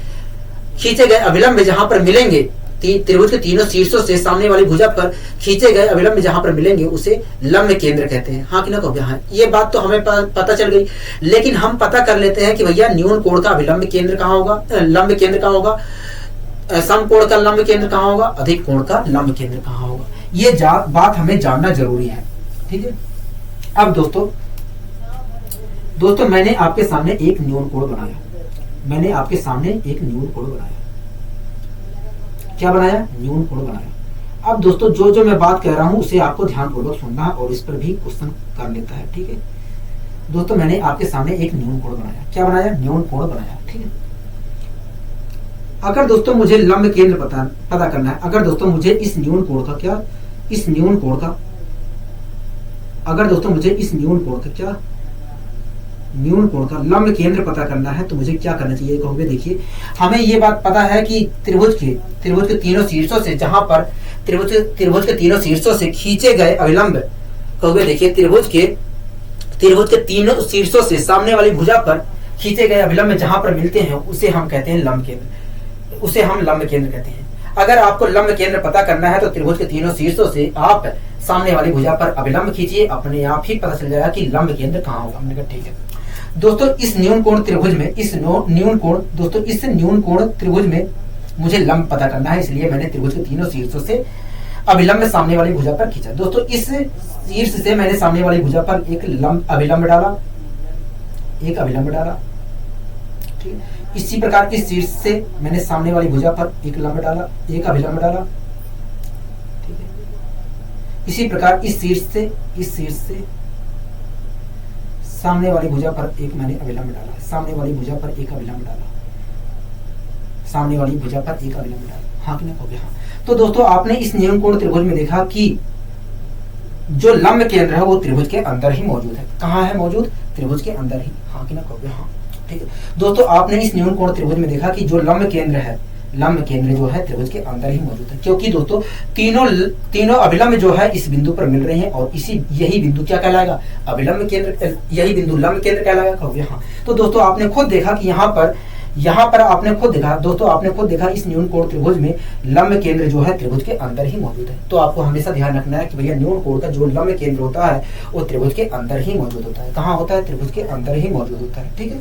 खींचे गए अभिलंब जहां पर मिलेंगे, त्रिभुज के तीनों शीर्षों से सामने वाली भुजा पर खींचे गए अभिलंब जहां पर मिलेंगे उसे लंब केंद्र कहते हैं, हाँ कि ना कहोगे? हाँ, ये बात तो हमें पता चल गई, लेकिन हम पता कर लेते हैं कि भैया न्यून कोण का अभिलंब केंद्र कहां होगा, लंब केंद्र कहां होगा, समकोण का लंब केंद्र कहां होगा, अधिक कोण का लंब केंद्र कहां होगा। ये बात हमें जानना जरूरी है, ठीक है। अब दोस्तों मैंने आपके सामने एक न्यून कोण बनाया, क्या बनाया, न्यून कोण बनाया। अब दोस्तों जो मैं बात कह रहा हूं उसे आपको ध्यानपूर्वक सुनना है और इस पर भी क्वेश्चन कर लेता है, ठीक है। दोस्तों मैंने आपके सामने एक न्यून कोण बनाया, क्या बनाया, न्यून कोण बनाया, ठीक है। अगर दोस्तों मुझे लंब केंद्र पता करना है, अगर दोस्तों मुझे इस न्यून कोण का लंब केंद्र पता करना है तो मुझे क्या करना चाहिए? कहोगे देखिए हमें ये बात पता है कि त्रिभुज के तीनों शीर्षों से, जहां पर त्रिभुज के तीनों शीर्षों से खींचे गए अभिलंब, कहोगे देखिए त्रिभुज के तीनों शीर्षों से सामने वाली भुजा पर खींचे गए अभिलंब जहां पर मिलते हैं उसे हम कहते हैं लंब केंद्र, उसे हम लंब केंद्र कहते हैं। अगर आपको लंब केंद्र पता करना है तो त्रिभुज के तीनों शीर्षों से आप सामने वाली भुजा पर अभिलंब खींचिए, अपने आप ही पता चल जाएगा कि लंब केंद्र कहां होगा। हमने कहा ठीक है दोस्तों, इस न्यून कोण त्रिभुज में मुझे लंब पता करना है, इसलिए मैंने त्रिभुज के तीनों शीर्षों से अभिलंब सामने वाली भुजा पर खींचा। दोस्तों इस शीर्ष से मैंने सामने वाली भुजा पर एक अभिलंब डाला, ठीक है। इसी प्रकार इस शीर्ष से मैंने सामने वाली भुजा पर एक अभिलंब डाला, ठीक है। इसी प्रकार इस शीर्ष से सामने वाली भुजा पर एक मैंने अभिलंब डाला, सामने वाली भुजा पर एक अभिलंब डाला, हाँ कि नहीं? हो गया। हाँ, तो दोस्तों आपने इस न्यून कोण त्रिभुज में देखा कि जो लंब केंद्र है वो त्रिभुज के अंदर ही मौजूद है। कहाँ है मौजूद? त्रिभुज के अंदर ही, हाँ कि ना? हो गया। हाँ ठीक है दोस्तों, आपने इस न्यून कोण त्रिभुज में देखा कि जो लंब केंद्र है, लंब केंद्र जो है त्रिभुज के अंदर ही मौजूद है, क्योंकि दोस्तों तीनों अभिलंब जो है इस बिंदु पर मिल रहे हैं और यही बिंदु क्या कहलाएगा? अभिलंब केंद्र, यही बिंदु लंब केंद्र कहलाएगा। कहोगे हाँ। तो दोस्तों आपने खुद देखा कि यहाँ पर आपने खुद देखा इस न्यून कोण त्रिभुज में लंब केंद्र जो है त्रिभुज के अंदर ही मौजूद है। तो आपको हमेशा ध्यान रखना है कि भैया न्यून कोण का जो लंब केंद्र होता है वो त्रिभुज के अंदर ही मौजूद होता है। कहाँ होता है? त्रिभुज के अंदर ही मौजूद होता है, ठीक है।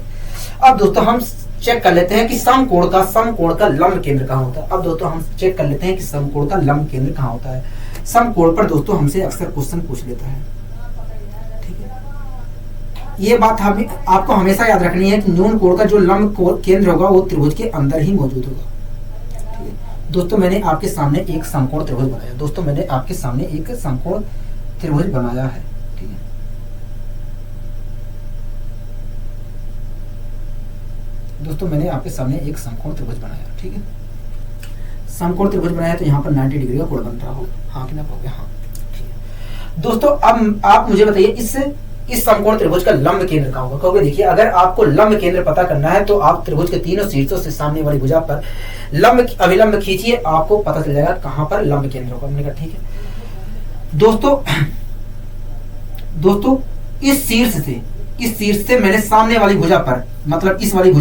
अब दोस्तों हम चेक कर लेते हैं कि समकोण का लंब केंद्र कहाँ होता है। अब दोस्तों हम चेक कर लेते हैं कि समकोण का लंब केंद्र कहाँ होता है। समकोण पर दोस्तों हमसे अक्सर क्वेश्चन पूछ लेता है, ठीक है। ये बात आपको हमेशा याद रखनी है कि न्यून कोण का जो लंब केंद्र होगा वो त्रिभुज के अंदर ही मौजूद होगा, ठीक है। दोस्तों मैंने आपके सामने एक समकोण त्रिभुज बनाया है, ठीक है। दोस्तों मैंने आपके सामने एक समकोण त्रिभुज बनाया है, ठीक है। समकोण त्रिभुज बनाया तो यहाँ पर 90 डिग्री का कोण बन रहा होगा, हाँ कि ना? हो गया। हाँ ठीक है दोस्तों, अब आप मुझे बताइए इस समकोण त्रिभुज का लंब केंद्र कहाँ होगा? कहोगे देखिए अगर आपको लंब केंद्र पता करना है तो आप त्रिभुज के तीनों शीर्षों से सामने वाली भुजा पर अभिलंब खींचिए, आपको पता चल जाएगा कहाँ पर लंब केंद्र होगा। हमने कहा ठीक है दोस्तों, दोस्तों इस शीर्ष से मैंने सामने वाली भुजा पर, मतलब इस वाली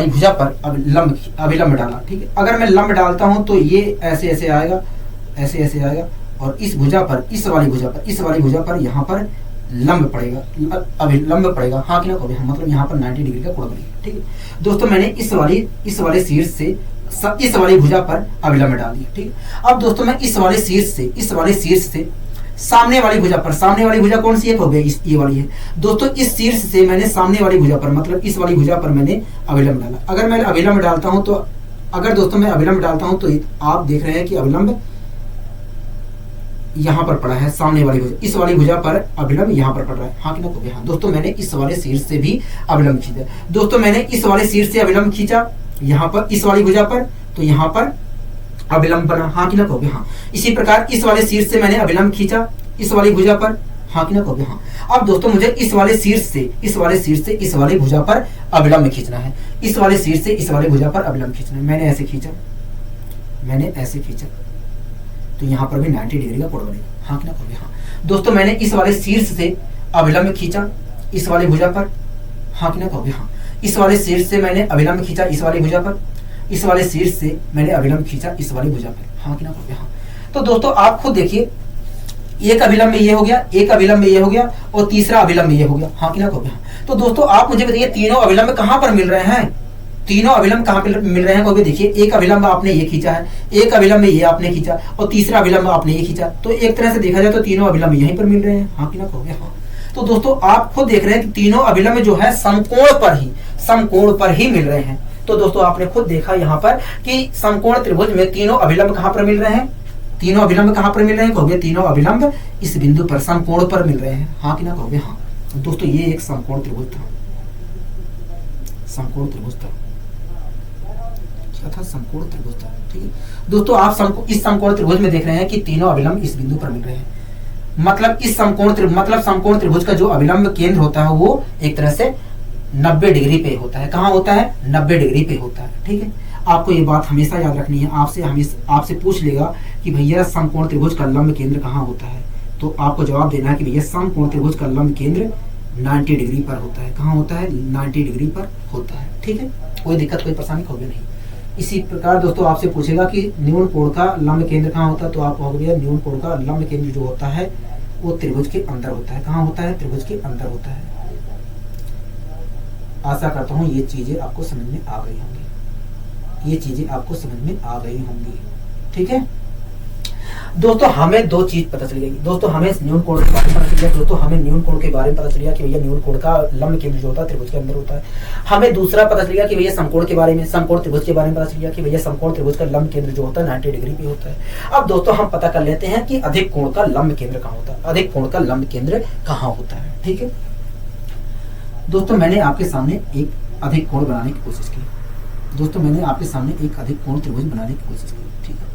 भुजा पर अभिलंब डाला। ठीक है, अगर मैं लंब डालता हूं तो ये ऐसे ऐसे आएगा, ऐसे ऐसे आएगा, और इस भुजा पर, इस वाली भुजा पर यहाँ पर लंब पड़ेगा, अभिलंब पड़ेगा। हाँ कि ना कहोगे? मतलब यहाँ पर 90 डिग्री का कोण बनेगा। ठीक है दोस्तों, मैंने इस वाले शीर्ष से इस वाली भुजा पर अभिलंब डाल दिया। ठीक है, अब दोस्तों मैं इस वाले शीर्ष से सामने वाली भुजा कौन सी है? हो गई ये वाली है। दोस्तों इस शीर्ष से मैंने सामने वाली भुजा पर, मतलब इस वाली भुजा पर मैंने अभिलंब डाला। अगर मैं अभिलंब डालता हूं तो, अगर दोस्तों मैं अभिलंब डालता हूं तो आप देख रहे हैं कि अभिलंब यहाँ पर पड़ा है, सामने वाली भुजा, इस वाली भुजा पर अभिलंब यहाँ पर पड़ रहा है। हाँ कि ना कहोगे? हाँ दोस्तों, मैंने इस वाले शीर्ष से भी अभिलंब खींचा। दोस्तों मैंने इस वाले शीर्ष से अभिलंब खींचा यहाँ पर, इस वाली भुजा पर, तो यहाँ पर अभिलंब बना। हाँ कि ना कहोगे? हाँ। इसी प्रकार इस वाले शीर्ष से मैंने अभिलंब खींचा इस वाली भुजा पर। हाँ कि ना कहोगे? हाँ। अब दोस्तों मुझे इस वाले शीर्ष से इस वाली भुजा पर अभिलंब खींचना है, इस वाले शीर्ष से इस वाली भुजा पर अभिलंब खींचना है। मैंने ऐसे खींचा, तो यहाँ पर भी 90 डिग्री का कोण बनेगा। हाँ कि ना कहोगे? हाँ दोस्तों, मैंने इस वाले शीर्ष से अभिलंब खींचा इस वाली भुजा पर। हाँ कि ना कहोगे? हाँ। इस वाले शीर्ष से मैंने अभिलंब खींचा इस वाली भुजा पर, इस वाले शीर्ष से मैंने अभिलंब खींचा इस वाली भुजा पर। हाँ कि ना कहोगे? हाँ। तो दोस्तों आप खुद देखिए, एक अभिलंब ये हो गया, एक अभिलंब ये हो गया, और तीसरा अभिलंब ये हो गया। हाँ कि ना कहोगे? हाँ। तो दोस्तों आप मुझे बताइए, तीनों अभिलंब कहां पर मिल रहे हैं? तीनों अभिलंब कहां पर मिल रहे हैं? कहोगे देखिए, एक अभिलंब आपने ये खींचा है, एक अभिलंब ये आपने खींचा, और तीसरा अभिलंब आपने ये खींचा। तो एक तरह से देखा जाए तो तीनों अभिलंब यहीं पर मिल रहे हैं। हाँ कि ना कहोगे? हाँ। तो दोस्तों आप खुद देख रहे हैं कि तीनों अभिलंब जो है समकोण पर ही मिल रहे हैं। तो दोस्तों आपने खुद देखा यहाँ पर कि समकोण त्रिभुज में तीनों अभिलंब कहां पर मिल रहे हैं? तीनों अभिलंब कहां पर मिल रहे हैं? कहोगे तीनों अभिलंब इस बिंदु पर, समकोण पर मिल रहे हैं। हाँ कि ना कहोगे? हाँ। दोस्तों ये एक समकोण त्रिभुज था, क्या था? समकोण त्रिभुज था। ठीक है दोस्तों, आप इस समकोण त्रिभुज में देख रहे हैं कि तीनों अभिलंब इस बिंदु पर मिल रहे हैं। मतलब इस समकोण त्रिभुज का जो अभिलंब केंद्र होता है वो एक तरह से 90 डिग्री पे होता है। कहाँ होता है? 90 डिग्री पे होता है। ठीक है, आपको ये बात हमेशा याद रखनी है। आपसे पूछ लेगा कि भैया समकोण त्रिभुज का लंब केंद्र कहाँ होता है, तो आपको जवाब देना है कि भैया समकोण त्रिभुज का लंब केंद्र 90 डिग्री पर होता है। कहाँ होता है? 90 डिग्री पर होता है। ठीक है, कोई दिक्कत कोई परेशानी होगी नहीं। इसी प्रकार दोस्तों आपसे पूछेगा कि न्यून कोण का लंब केंद्र कहाँ होता है, तो आप कहोगे भैया न्यून कोण का लंब केंद्र जो होता है वो त्रिभुज के अंदर होता है। कहाँ होता है? त्रिभुज के अंदर होता है। आशा करता हूँ ये चीजें आपको समझ में आ गई होंगी। ठीक है दोस्तों, हमें दो चीज पता चल गई। दोस्तों हमें न्यून कोण के बारे में पता चल गया। दोस्तों हमें न्यून कोण के बारे में पता चल गया कि भैया न्यून कोण का लंब केंद्र जो होता है त्रिभुज के अंदर होता है। हमें दूसरा पता चल गया कि भैया समकोण के बारे में, समकोण त्रिभुज के बारे में पता चल गया कि भैया समकोण त्रिभुज का लंब केंद्र जो होता है 90 डिग्री पे होता है। अब दोस्तों हम पता कर लेते हैं कि अधिक कोण का लंब केंद्र कहाँ होता है, अधिक कोण का लंब केंद्र कहाँ होता है। ठीक है दोस्तों, मैंने आपके सामने एक अधिक कोण बनाने की कोशिश की। दोस्तों मैंने आपके सामने एक अधिक कोण त्रिभुज बनाने की कोशिश की। ठीक है,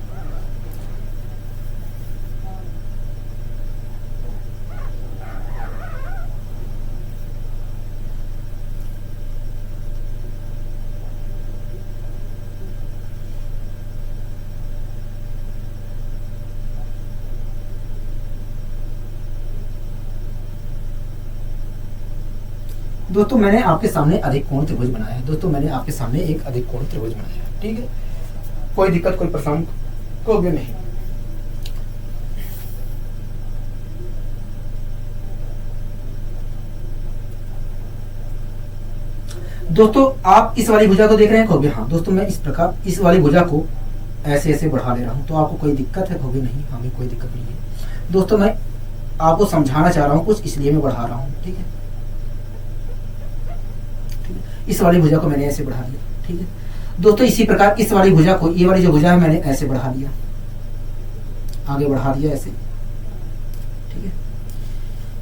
दोस्तों मैंने आपके सामने अधिक कोण त्रिभुज बनाया है। दोस्तों मैंने आपके सामने एक अधिक कोण त्रिभुज बनाया है। ठीक है, कोई दिक्कत कोई परेशानी होगी नहीं। दोस्तों आप इस वाली भुजा को देख रहे हैं? कहोगे हाँ। दोस्तों मैं इस प्रकार इस वाली भुजा को ऐसे ऐसे बढ़ा ले रहा हूं, तो आपको कोई दिक्कत है? कहोगे नहीं, हमें कोई दिक्कत नहीं है। दोस्तों मैं आपको समझाना चाह रहा हूं कुछ, इसलिए मैं बढ़ा रहा हूं। ठीक है, इस वाली भुजा को मैंने ऐसे बढ़ा लिया। ठीक है दोस्तों, इसी प्रकार इस वाली भुजा को, ये वाली जो भुजा है मैंने ऐसे बढ़ा लिया, आगे बढ़ा दिया ऐसे। ठीक है,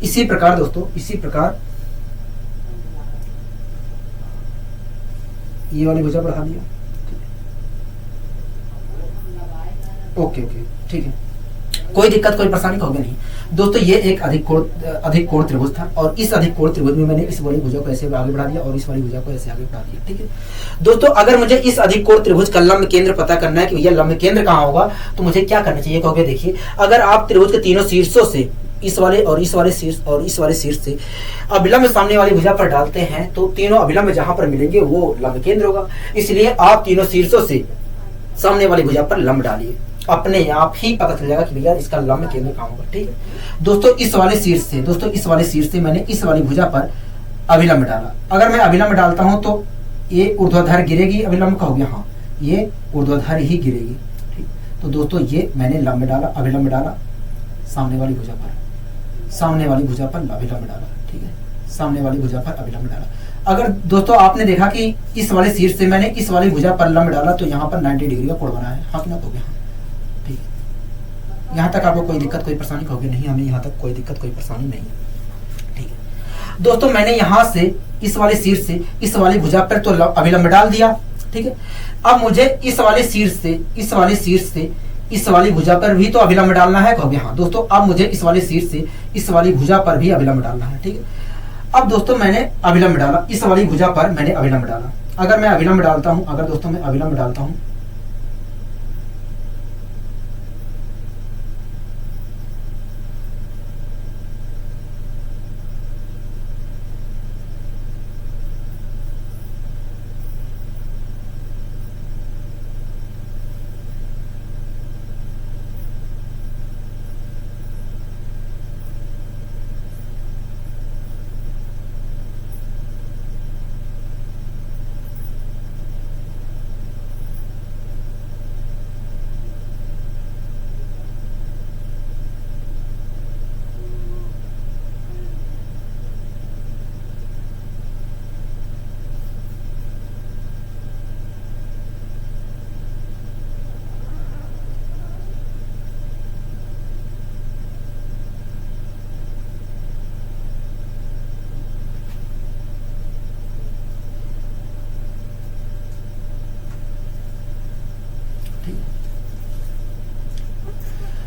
इसी प्रकार दोस्तों, इसी प्रकार ये वाली भुजा बढ़ा लिया। ओके ओके ठीक है, कोई दिक्कत कोई परेशानी होगी नहीं। दोस्तों ये एक अधिक कोण त्रिभुज था, और इस अधिक कोण त्रिभुज में मैंने इस वाली भुजा को ऐसे आगे बढ़ा दिया और इस वाली भुजा को ऐसे आगे बढ़ा दिया। ठीक है दोस्तों, अगर मुझे इस अधिक कोण त्रिभुज का लंब केंद्र पता करना है कि भैया लंब केंद्र कहाँ होगा, तो मुझे क्या करना चाहिए? कहोगे देखिए, अगर आप त्रिभुज के तीनों शीर्षों से इस वाले और इस वाले शीर्ष और इस वाले शीर्ष से अभिलंब सामने वाली भुजा पर डालते हैं तो तीनों अभिलंब जहां पर मिलेंगे वो लंब केंद्र होगा। इसलिए आप तीनों शीर्षों से सामने वाली भुजा पर लंब डालिए, अपने आप ही पता चल जाएगा कि भैया इसका लंब केंद्र कहाँ होगा। ठीक है दोस्तों, इस वाले शीर्ष से मैंने इस वाली भुजा पर अभिलंब डाला। अगर मैं अभिलंब डालता हूं तो ये ऊर्ध्वाधर गिरेगी, अभिलंब का हो गया, हाँ ये ऊर्ध्वाधर ही गिरेगी। ठीक, तो दोस्तों ये मैंने लंब डाला, अभिलंब डाला सामने वाली भुजा पर अभिलंब डाला। ठीक है, सामने वाली भुजा पर अभिलंब डाला। अगर दोस्तों आपने देखा कि इस वाले शीर्ष से मैंने इस वाली भुजा पर लंब डाला तो यहाँ पर 90 डिग्री का कोण बना है। हाँ कि ना, हो गया। ठीक है, यहाँ तक आपको कोई दिक्कत कोई परेशानी होगी नहीं, हमें यहाँ तक कोई दिक्कत कोई परेशानी नहीं है। ठीक है दोस्तों, मैंने यहाँ से इस वाले शीर्ष से इस वाली भुजा पर तो अभिलंब डाल दिया। ठीक है, अब मुझे इस वाले शीर्ष से इस वाली भुजा पर भी तो अभिलंब डालना है। कहोगे हाँ दोस्तों, अब मुझे इस वाले शीर्ष से इस वाली भुजा पर भी अभिलंब डालना है। ठीक है, अब दोस्तों मैंने अभिलंब डाला, इस वाली भुजा पर मैंने अभिलंब डाला। अगर मैं अभिलंब डालता हूं, अगर दोस्तों मैं अभिलंब डालता हूं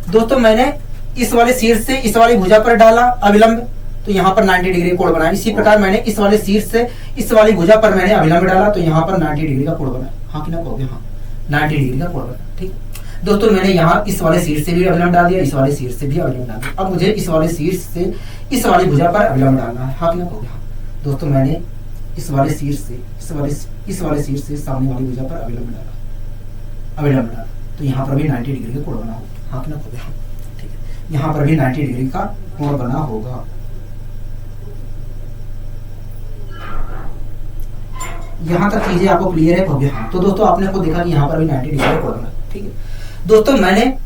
दोस्तों मैंने इस वाले शीर्ष से इस वाली भुजा पर डाला अभिलंब तो यहाँ पर 90 डिग्री कोण बना। इसी प्रकार मैंने इस वाले शीर्ष से इस वाली भुजा पर मैंने अभिलंब डाला तो यहाँ पर 90 डिग्री का कोण बना। हाँ कि ना, कहोगे हाँ 90 डिग्री का कोण बना। ठीक दोस्तों, मैंने यहाँ इस वाले शीर्ष से भी अभिलंब डाल दिया, इस वाले शीर्ष से भी अभिलंब डाल दिया। अब मुझे इस वाले शीर्ष से इस वाली भुजा पर अभिलंब डालना है। हाँ कि ना, कहोगे हाँ दोस्तों, मैंने इस वाले शीर्ष से सामने वाली भुजा पर अभिलंब डाला तो यहाँ पर भी 90 डिग्री का कोण बना होगा। हाँ कि ना, कहोगे हाँ। ठीक है, यहाँ पर भी 90 डिग्री का कोण बना होगा। यहाँ तक चीजें आपको क्लियर है, कहोगे हाँ। तो दोस्तों आपने को देखा कि यहाँ पर भी 90 डिग्री का कोण बना। ठीक है दोस्तों, मैंने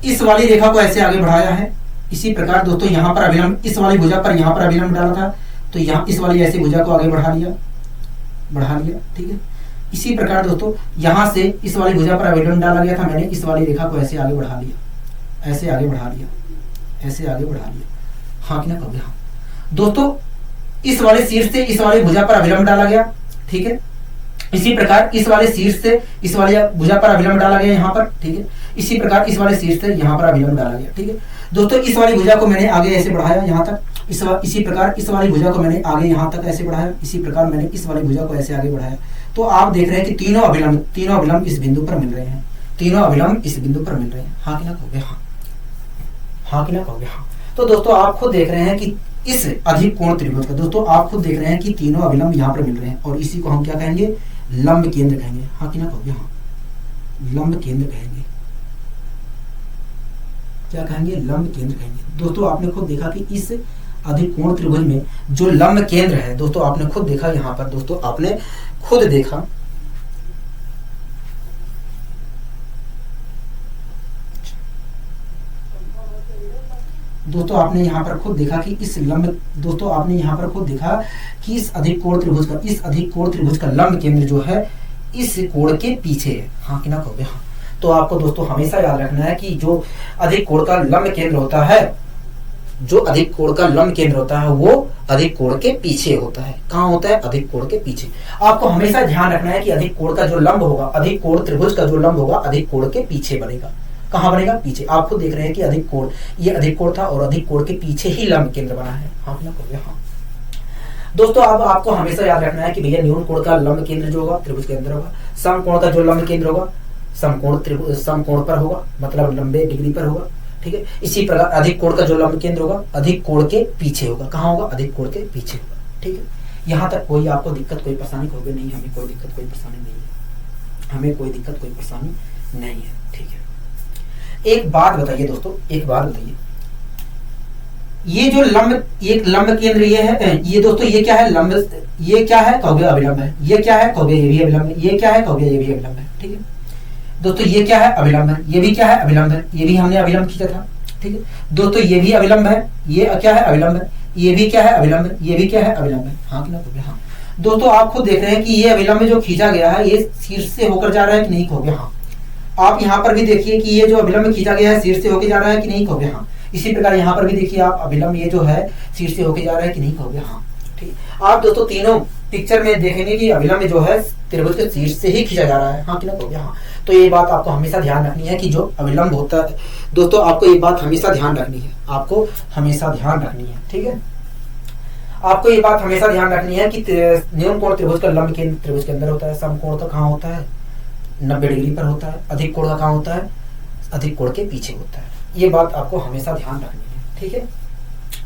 इस वाली रेखा को ऐसे आगे बढ़ाया है। इसी प्रकार दोस्तों यहाँ पर अभिलंब, इस वाली भुजा पर यहाँ पर अभिलंब डाला था तो यहाँ इस वाली ऐसे भुजा को आगे बढ़ा लिया। ठीक है, इसी प्रकार दोस्तों यहाँ से इस वाली भुजा पर अभिलंब डाला गया था, मैंने इस वाली रेखा को ऐसे आगे बढ़ा लिया, ऐसे आगे बढ़ा लिया। हाँ कि ना, कहोगे हाँ। दोस्तों इस वाले शीर्ष से इस वाली भुजा पर अभिलंब डाला गया। ठीक है, इसी प्रकार इस वाले शीर्ष से इस वाली भुजा पर अभिलंब डाला गया यहाँ पर। ठीक है, इसी प्रकार इस वाले शीर्ष से यहाँ पर अभिलंब डाला गया। ठीक है दोस्तों, इस वाली भुजा को मैंने आगे ऐसे बढ़ाया यहाँ तक, इसी प्रकार इस वाली भुजा को मैंने आगे यहाँ तक ऐसे बढ़ाया। इसी प्रकार मैंने इस वाली भुजा को ऐसे आगे बढ़ाया। तो आप देख रहे हैं कि तीनों अभिलंब इस बिंदु पर मिल रहे हैं। हाँ कि ना, कहोगे हाँ। हाँ कि ना, कहोगे हाँ। तो दोस्तों आप खुद देख रहे हैं कि इस अधिक कोण त्रिभुज का, दोस्तों आप खुद देख रहे हैं कि तीनों अभिलंब यहाँ पर मिल रहे हैं और इसी को हम क्या कहेंगे, लंब केंद्र कहेंगे। हाँ कि ना, कहोगे हाँ, लंब केंद्र कहेंगे। क्या कहेंगे, लंब केंद्र कहेंगे। दोस्तों आपने खुद देखा कि इस अधिक कोण त्रिभुज में जो लंब केंद्र है, दोस्तों आपने खुद देखा यहाँ पर, दोस्तों आपने खुद देखा दोस्तों आपने यहाँ पर खुद देखा कि इस अधिक कोण त्रिभुज का लंब केंद्र जो है इस कोण के पीछे है। हाँ कि ना, कहोगे हाँ। तो आपको दोस्तों हमेशा याद रखना है कि जो अधिक कोण का लंब केंद्र होता है, वो अधिक कोण के पीछे होता है। कहाँ होता है, अधिक कोण के पीछे। आपको हमेशा ध्यान रखना है कि अधिक कोण का जो लंब होगा, अधिक कोण त्रिभुज का जो लंब होगा अधिक कोण के पीछे बनेगा। कहाँ बनेगा, पीछे। आप खुद देख रहे हैं कि ये अधिक कोण था और अधिक कोण के पीछे ही लंब केंद्र बना है। हाँ ना, कहोगे हाँ। दोस्तों अब आपको हमेशा याद रखना है कि भैया न्यून कोण का लंब केंद्र जो होगा त्रिभुज के अंदर होगा, सम कोण का जो लंब केंद्र होगा समकोण पर होगा, मतलब 90 डिग्री पर होगा। ठीक है। इसी प्रकार अधिक कोण का जो लंब केंद्र होगा अधिक कोण के पीछे होगा। कहाँ होगा? अधिक कोण के पीछे होगा। ठीक है, यहाँ तक कोई आपको दिक्कत कोई परेशानी होगी नहीं, हमें कोई दिक्कत कोई परेशानी नहीं है, हमें कोई दिक्कत कोई परेशानी नहीं है। ठीक है, एक बात बताइए दोस्तों, एक बात बताइए, ये जो लंब, एक लंब केंद्र ये है, ये दोस्तों ये क्या है? लंब, ये क्या है? कहोगे अभिलंब है। ये क्या है? कहोगे ये भी अभिलंब है। ये क्या है? कहोगे ये भी अभिलंब है। ठीक है दोस्तों, ये क्या है? अभिलंब है। ये भी क्या है? अभिलंब है। ये भी हमने अभिलंब खींचा था। ठीक है दोस्तों, ये भी अभिलंब है। ये क्या है? अभिलंब है। ये भी क्या है? अभिलंब है। ये भी क्या है? अभिलंब है। हाँ कि ना? हाँ दोस्तों, आप खुद देख रहे हैं कि ये अभिलंब जो खींचा गया है ये शीर्ष से होकर जा रहा है कि नहीं? कहोगे हाँ। आप यहाँ पर भी देखिए कि ये जो अभिलंब खींचा गया है शीर्ष से होकर जा रहा है कि नहीं? कहोगे हाँ। इसी प्रकार यहाँ पर भी देखिए आप, अभिलंब ये जो है शीर्ष से होकर जा रहा है कि नहीं? कहोगे हाँ। ठीक, आप दोस्तों तीनों पिक्चर में देखेंगे कि अभिलंब जो है त्रिभुज के शीर्ष से ही खींचा जा रहा है। हाँ कि ना? कहोगे हाँ। तो ये बात आपको हमेशा ध्यान रखनी है कि जो अभिलंब होता है दोस्तों, आपको ये बात हमेशा ध्यान रखनी है, आपको हमेशा ध्यान रखनी है। ठीक है, आपको ये बात हमेशा ध्यान रखनी है कि न्यून कोण त्रिभुज का लंब केंद्र त्रिभुज के अंदर होता है, समकोण का कहाँ होता है? 90 डिग्री पर होता है। अधिक कोण का कहाँ होता है? अधिक कोण के पीछे होता है। ये बात आपको हमेशा ध्यान रखनी है। ठीक है,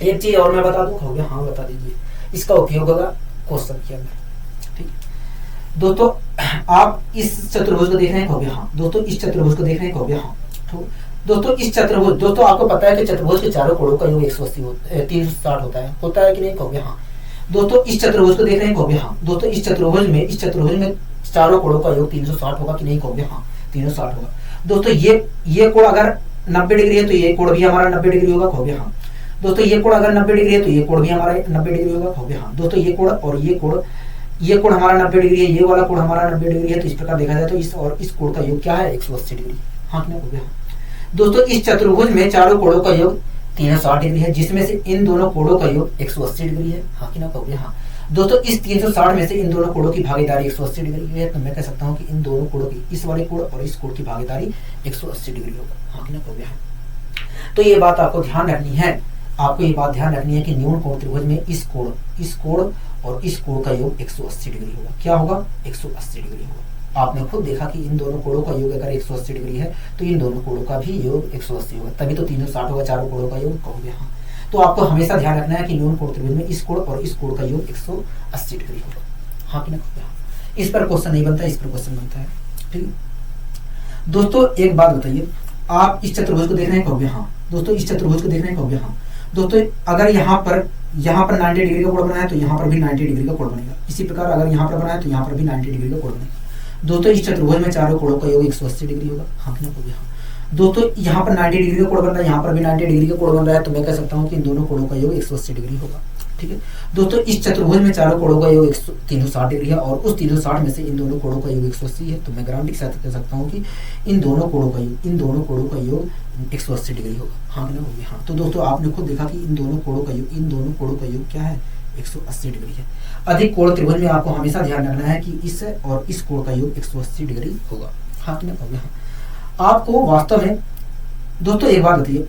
एक चीज और मैं बता दूं, कहोगे हाँ बता दीजिए। इसका उपयोग होगा क्वेश्चन के अंदर। ठीक है दोस्तों, आप इस चतुर्भुज को देख रहे हैं? कहोगे हाँ। दोस्तों इस चतुर्भुज को देख रहे हैं? कहोगे हाँ। तो दोस्तों इस चतुर्भुज, दोस्तों आपको पता है कि चतुर्भुज के चारों कोणों का योग 360 होता है कि नहीं? कहोगे हाँ। दोस्तों इस चतुर्भुज को देख रहे हैं? कहोगे हाँ। दोस्तों इस चतुर्भुज में चारों कोणों का योग 360 होगा कि नहीं? कहोगे हाँ 360 होगा। दोस्तों ये कोण अगर 90 डिग्री है तो ये कोण भी हमारा 90 डिग्री होगा। कहोगे हाँ। दोस्तों ये कोण अगर 90 डिग्री है तो ये कोण भी हमारा 90 डिग्री होगा। कहोगे हाँ। दोस्तों ये कोण और ये कोण हमारा 90 डिग्री है, ये वाला कोण हमारा 90 डिग्री है। तो इस प्रकार देखा जाए तो इस और इस कोण का योग क्या है? 180 डिग्री। हाँ कि ना? कहोगे हाँ। दोस्तों इस चतुर्भुज में चारों कोणों का योग 360 डिग्री है, जिसमें से इन दोनों कोणों का योग 180 डिग्री है। हाँ कि ना? कहोगे हाँ। दोस्तों इस 360 में से इन दोनों कोणों की भागीदारी 180 डिग्री की है, तो मैं कह सकता हूँ कि इन दोनों कोणों की, इस वाले कोण और इस कोण की भागीदारी 180 डिग्री होगा। हाँ कि ना? कहोगे हाँ। तो ये बात आपको ध्यान रखनी है, आपको ये बात ध्यान रखनी है कि न्यून कोण त्रिभुज में इस कोण और इस कोण का योग 180 डिग्री होगा। क्या होगा? 180 डिग्री होगा। आपने खुद देखा कि इन दोनों कोणों का योग अगर 180 डिग्री है तो इन दोनों कोणों का भी योग 180 होगा, तभी तो 360 होगा चारों कोणों का योग। कहोगे हाँ। तो आपको हमेशा ध्यान रखना है कि न्यून कोण त्रिभुज में इस कोण और इस कोण का योग 180 डिग्री होगा। हाँ कि ना? इस पर क्वेश्चन नहीं बनता, इस पर क्वेश्चन बनता है। ठीक है दोस्तों, एक बात बताइए, आप इस चतुर्भुज को देख रहे हैं? कहोगे हाँ। दोस्तों इस चतुर्भुज को देख रहे हैं? कहोगे हाँ। दोस्तों अगर यहाँ पर 90 डिग्री का कोण बना है तो यहाँ पर भी 90 डिग्री का कोण बनेगा। इसी प्रकार अगर यहाँ पर बना है तो यहाँ पर भी 90 डिग्री का कोण बनेगा। दोस्तों इस चतुर्भुज में चारों कोणों का योग 180 डिग्री होगा। हाँ कि ना? कहोगे हाँ। दोस्तों यहाँ पर 90 डिग्री का कोण बन रहा है, यहाँ पर भी 90 डिग्री का कोण बन रहा है, तो मैं कह सकता हूँ कि इन दोनों कोणों का योग 180 डिग्री होगा। ठीक है दोस्तों, इस चतुर्भुज में चारों कोणों का योग 360 डिग्री है और उस 360 में से इन दोनों कोणों का योग 180 है, तो मैं गारंटी के साथ कह सकता हूँ कि इन दोनों कोणों का योग 180 डिग्री होगा। हाँ कि ना? कहोगे हाँ। तो दोस्तों आपने खुद देखा कि इन दोनों कोणों का योग क्या है? 180 डिग्री है। अधिक कोण त्रिभुज में आपको हमेशा ध्यान रखना है कि इस और इस कोण का योग 180 डिग्री होगा। हाँ कि ना? कहोगे हाँ। आपको वास्तव में दोस्तों एक बात बताइए,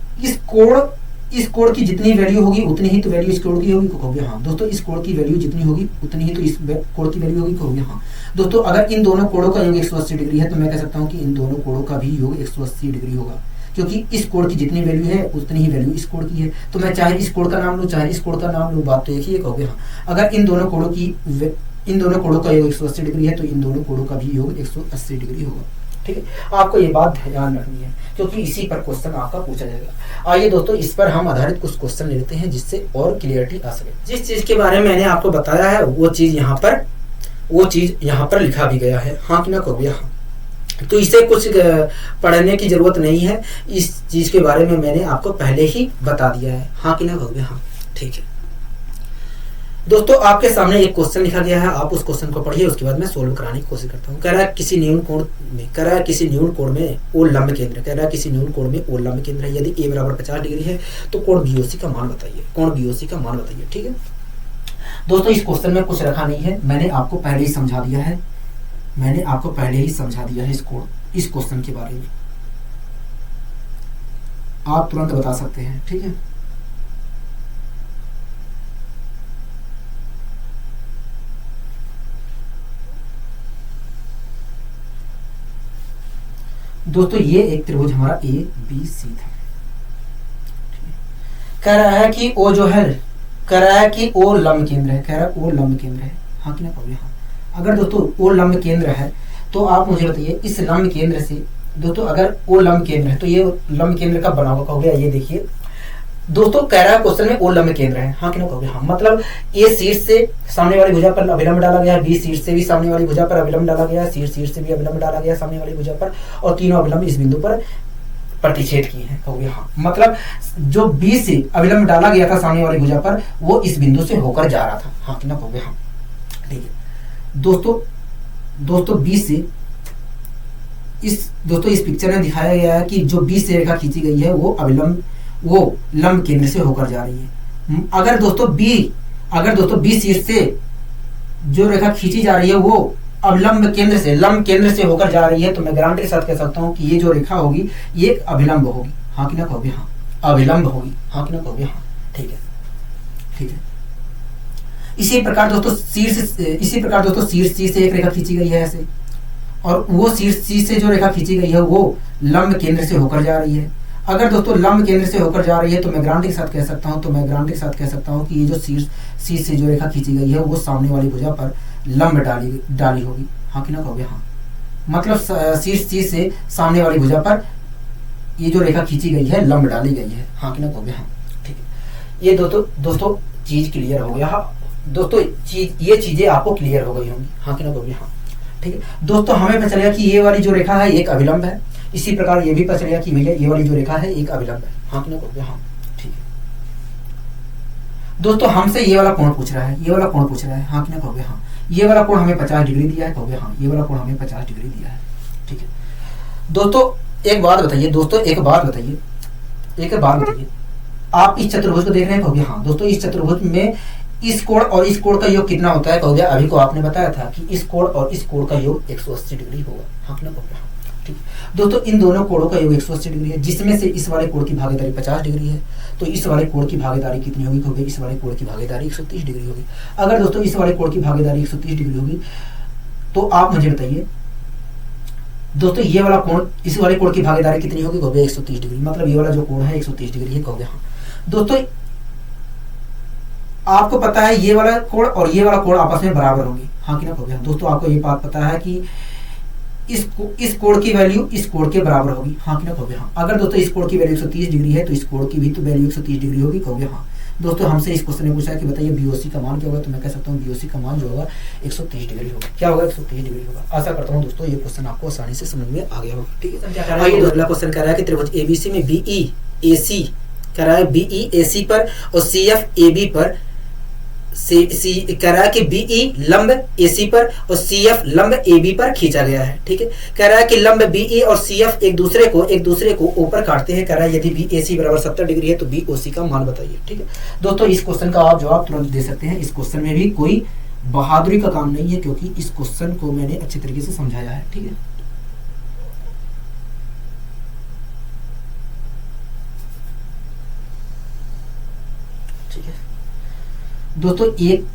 इस कोण की जितनी वैल्यू होगी उतनी ही तो वैल्यू इस कोण की होगी। कहोगे हाँ। दोस्तों इस कोण की वैल्यू जितनी होगी उतनी ही तो इस कोण की वैल्यू होगी। कहोगे हाँ। दोस्तों अगर इन दोनों कोणों का योग 180 डिग्री है तो मैं कह सकता हूँ कि इन दोनों कोणों का भी योग 180 डिग्री होगा, क्योंकि इस कोण की जितनी वैल्यू है उतनी ही वैल्यू इस कोण की है। तो मैं चाहे इस कोण का नाम लूँ चाहे इस कोण का नाम लूँ, बात तो एक ही है। कहोगे हाँ। अगर इन दोनों कोणों का योग 180 डिग्री है तो इन दोनों कोणों का भी योग 180 डिग्री होगा। ठीक है, आपको ये बात ध्यान रखनी है क्योंकि इसी पर क्वेश्चन आपका पूछा जाएगा। आइए दोस्तों, इस पर हम आधारित कुछ क्वेश्चन ले लेते हैं जिससे और क्लियरिटी आ सके। जिस चीज के बारे में मैंने आपको बताया है वो चीज यहाँ पर लिखा भी गया है। हाँ कि ना? कहोगे हाँ। तो इसे कुछ पढ़ने की जरूरत नहीं है, इस चीज के बारे में मैंने आपको पहले ही बता दिया है। हाँ कि ना? कहोगे हाँ। ठीक है दोस्तों, आपके सामने एक क्वेश्चन लिखा गया है, आप उस क्वेश्चन को पढ़िए, उसके बाद मैं सोल्व कराने की कोशिश करता हूँ। कह रहा है किसी न्यून कोण में ओ लंब केंद्र, कह रहा है किसी न्यून कोण में ओ लंब केंद्र है, यदि a बराबर 50 डिग्री है तो कोण BOC का मान बताइए। ठीक है दोस्तों, इस क्वेश्चन में कुछ रखा नहीं है, मैंने आपको पहले ही समझा दिया है इस क्वेश्चन के बारे में, आप तुरंत बता सकते हैं। ठीक है दोस्तों, ये एक त्रिभुज हमारा ABC था। कह रहा है कि ओ जो है, कह रहा है कि ओ लंब केंद्र है, कह रहा है ओ लंब केंद्र है, हाँ कि ना कहोगे हाँ। अगर दोस्तों ओ लंब केंद्र है तो आप मुझे बताइए इस लंब केंद्र से दोस्तों, अगर ओ लंब केंद्र है तो ये लंब केंद्र कब बना हुआ कहोगे, ये देखिए दोस्तों कह रहा है क्वेश्चन में ओ लंब केंद्र है, हाँ कि ना कहोगे हाँ। मतलब ए शीर्ष से सामने वाली भुजा पर अभिलंब डाला गया है, बी शीर्ष से भी सामने वाली भुजा पर अभिलंब डाला गया है, सी शीर्ष से भी अभिलंब डाला गया है सामने वाली भुजा पर, और तीनों अभिलंब इस बिंदु पर प्रतिच्छेद किए हैं, कहोगे हाँ। मतलब जो बी से अभिलंब डाला गया था सामने वाली भुजा पर वो इस बिंदु से होकर जा रहा था, हाँ कि ना कहोगे हाँ। ठीक है दोस्तों बी से इस पिक्चर में दिखाया गया है कि जो बी से रेखा खींची गई है वो लंब केंद्र से होकर जा रही है। अगर दोस्तों बी शीर्ष से जो रेखा खींची जा रही है वो अब लंब केंद्र से होकर जा रही है, तो मैं गारंटी के साथ कह सकता हूं कि ये जो रेखा होगी ये अभिलंब होगी, हाँ कि ना कहोगे हाँ। अभिलंब होगी, हाँ कि ना कहोगे हाँ। ठीक है। इसी प्रकार दोस्तों शीर्ष सी से एक रेखा खींची गई है ऐसे, और वो शीर्ष सी से जो रेखा खींची गई है वो लंब केंद्र से होकर जा रही है। अगर दोस्तों लंब केंद्र से होकर जा रही है तो मैं गारंटी के साथ कह सकता हूं कि ये जो शीर्ष सी से जो रेखा खींची गई है वो सामने वाली भुजा पर लंब डाली होगी, हाँ कि ना कहोगे हाँ। मतलब शीर्ष सी से सामने वाली भुजा पर ये जो रेखा खींची गई है लंब डाली गई है, हाँ कि ना कहोगे हाँ। ठीक है, ये दोस्तों चीज क्लियर हो गया, हाँ दोस्तों ये चीजें आपको क्लियर हो गई होंगी, हाँ कि ना कहोगे हाँ। ठीक है दोस्तों, हमें पता चलेगा कि ये वाली जो रेखा है एक अभिलंब है, इसी प्रकार ये भी पता चलेगा कि भैया ये वाली जो रेखा है एक अभिलंब है, हाँ कि ना कहोगे हाँ। ठीक है दोस्तों, हमसे ये वाला कोण पूछ रहा है, हाँ कि ना कहोगे हाँ। ये वाला कोण हमें 50 डिग्री दिया है, कहोगे हाँ। ये वाला कोण हमें 50 डिग्री दिया है। ठीक है दोस्तों, एक बात बताइए, आप इस चतुर्भुज को देख रहे हैं, कहोगे हाँ। दोस्तों इस चतुर्भुज में इस कोण और इस कोण का योग कितना होता है, कहोगे अभी को आपने बताया था कि इस कोण और इस कोण का योग 180 डिग्री होगा, हाँ कि ना कहोगे हाँ। ठीक दोस्तों, इन दोनों कोणों का योग 180 डिग्री है, जिसमें से इस वाले कोण की भागीदारी 50 डिग्री है, तो इस वाले कोण की भागीदारी कितनी होगी, कहोगे इस वाले कोण की भागीदारी 130 डिग्री होगी। अगर दोस्तों इस वाले कोण की भागीदारी 130 डिग्री होगी तो आप मुझे बताइए दोस्तों ये वाला कोण इस वाले कोण की भागीदारी कितनी होगी, कहोगे 130 डिग्री। मतलब ये वाला जो कोण है 130 डिग्री है, कहोगे हाँ। दोस्तों आपको पता है ये वाला कोण और ये वाला कोण आपस में बराबर होंगे, हाँ कि ना कहोगे हाँ। दोस्तों आपको ये बात पता है कि इस कोण की वैल्यू इस कोण के बराबर होगी, हाँ कि ना कहोगे हाँ। अगर दोस्तों इस कोण की वैल्यू 130 डिग्री है तो इस कोण की भी तो वैल्यू 130 डिग्री होगी, कहोगे हाँ। दोस्तों हमसे इस क्वेश्चन में पूछा है कि बताइए बीओसी का मान क्या होगा, तो मैं कह सकता हूँ बीओसी का मान जो होगा 130 डिग्री होगा। क्या होगा, 130 डिग्री होगा। आशा करता हूँ दोस्तों ये क्वेश्चन आपको आसानी से समझ में आ गया होगा। ठीक है, अगला क्वेश्चन कह रहा है कि त्रिभुज एबीसी में बीईएसी कह रहा है बीईएसी पर और सीएफएबी पर कह रहा है कि बीई लंब एसी पर और सीएफ लंब एबी पर खींचा गया है। ठीक है, कह रहा है कि लंब बीई और सीएफ एक दूसरे को ऊपर काटते हैं। कह रहा है यदि बीएसी बराबर 70 डिग्री है तो बीओसी का मान बताइए। ठीक है दोस्तों, इस क्वेश्चन का आप जवाब तुरंत दे सकते हैं। इस क्वेश्चन में भी कोई बहादुरी का काम नहीं है, क्योंकि इस क्वेश्चन को मैंने अच्छे तरीके से समझाया है। ठीक है, दोस्तों एक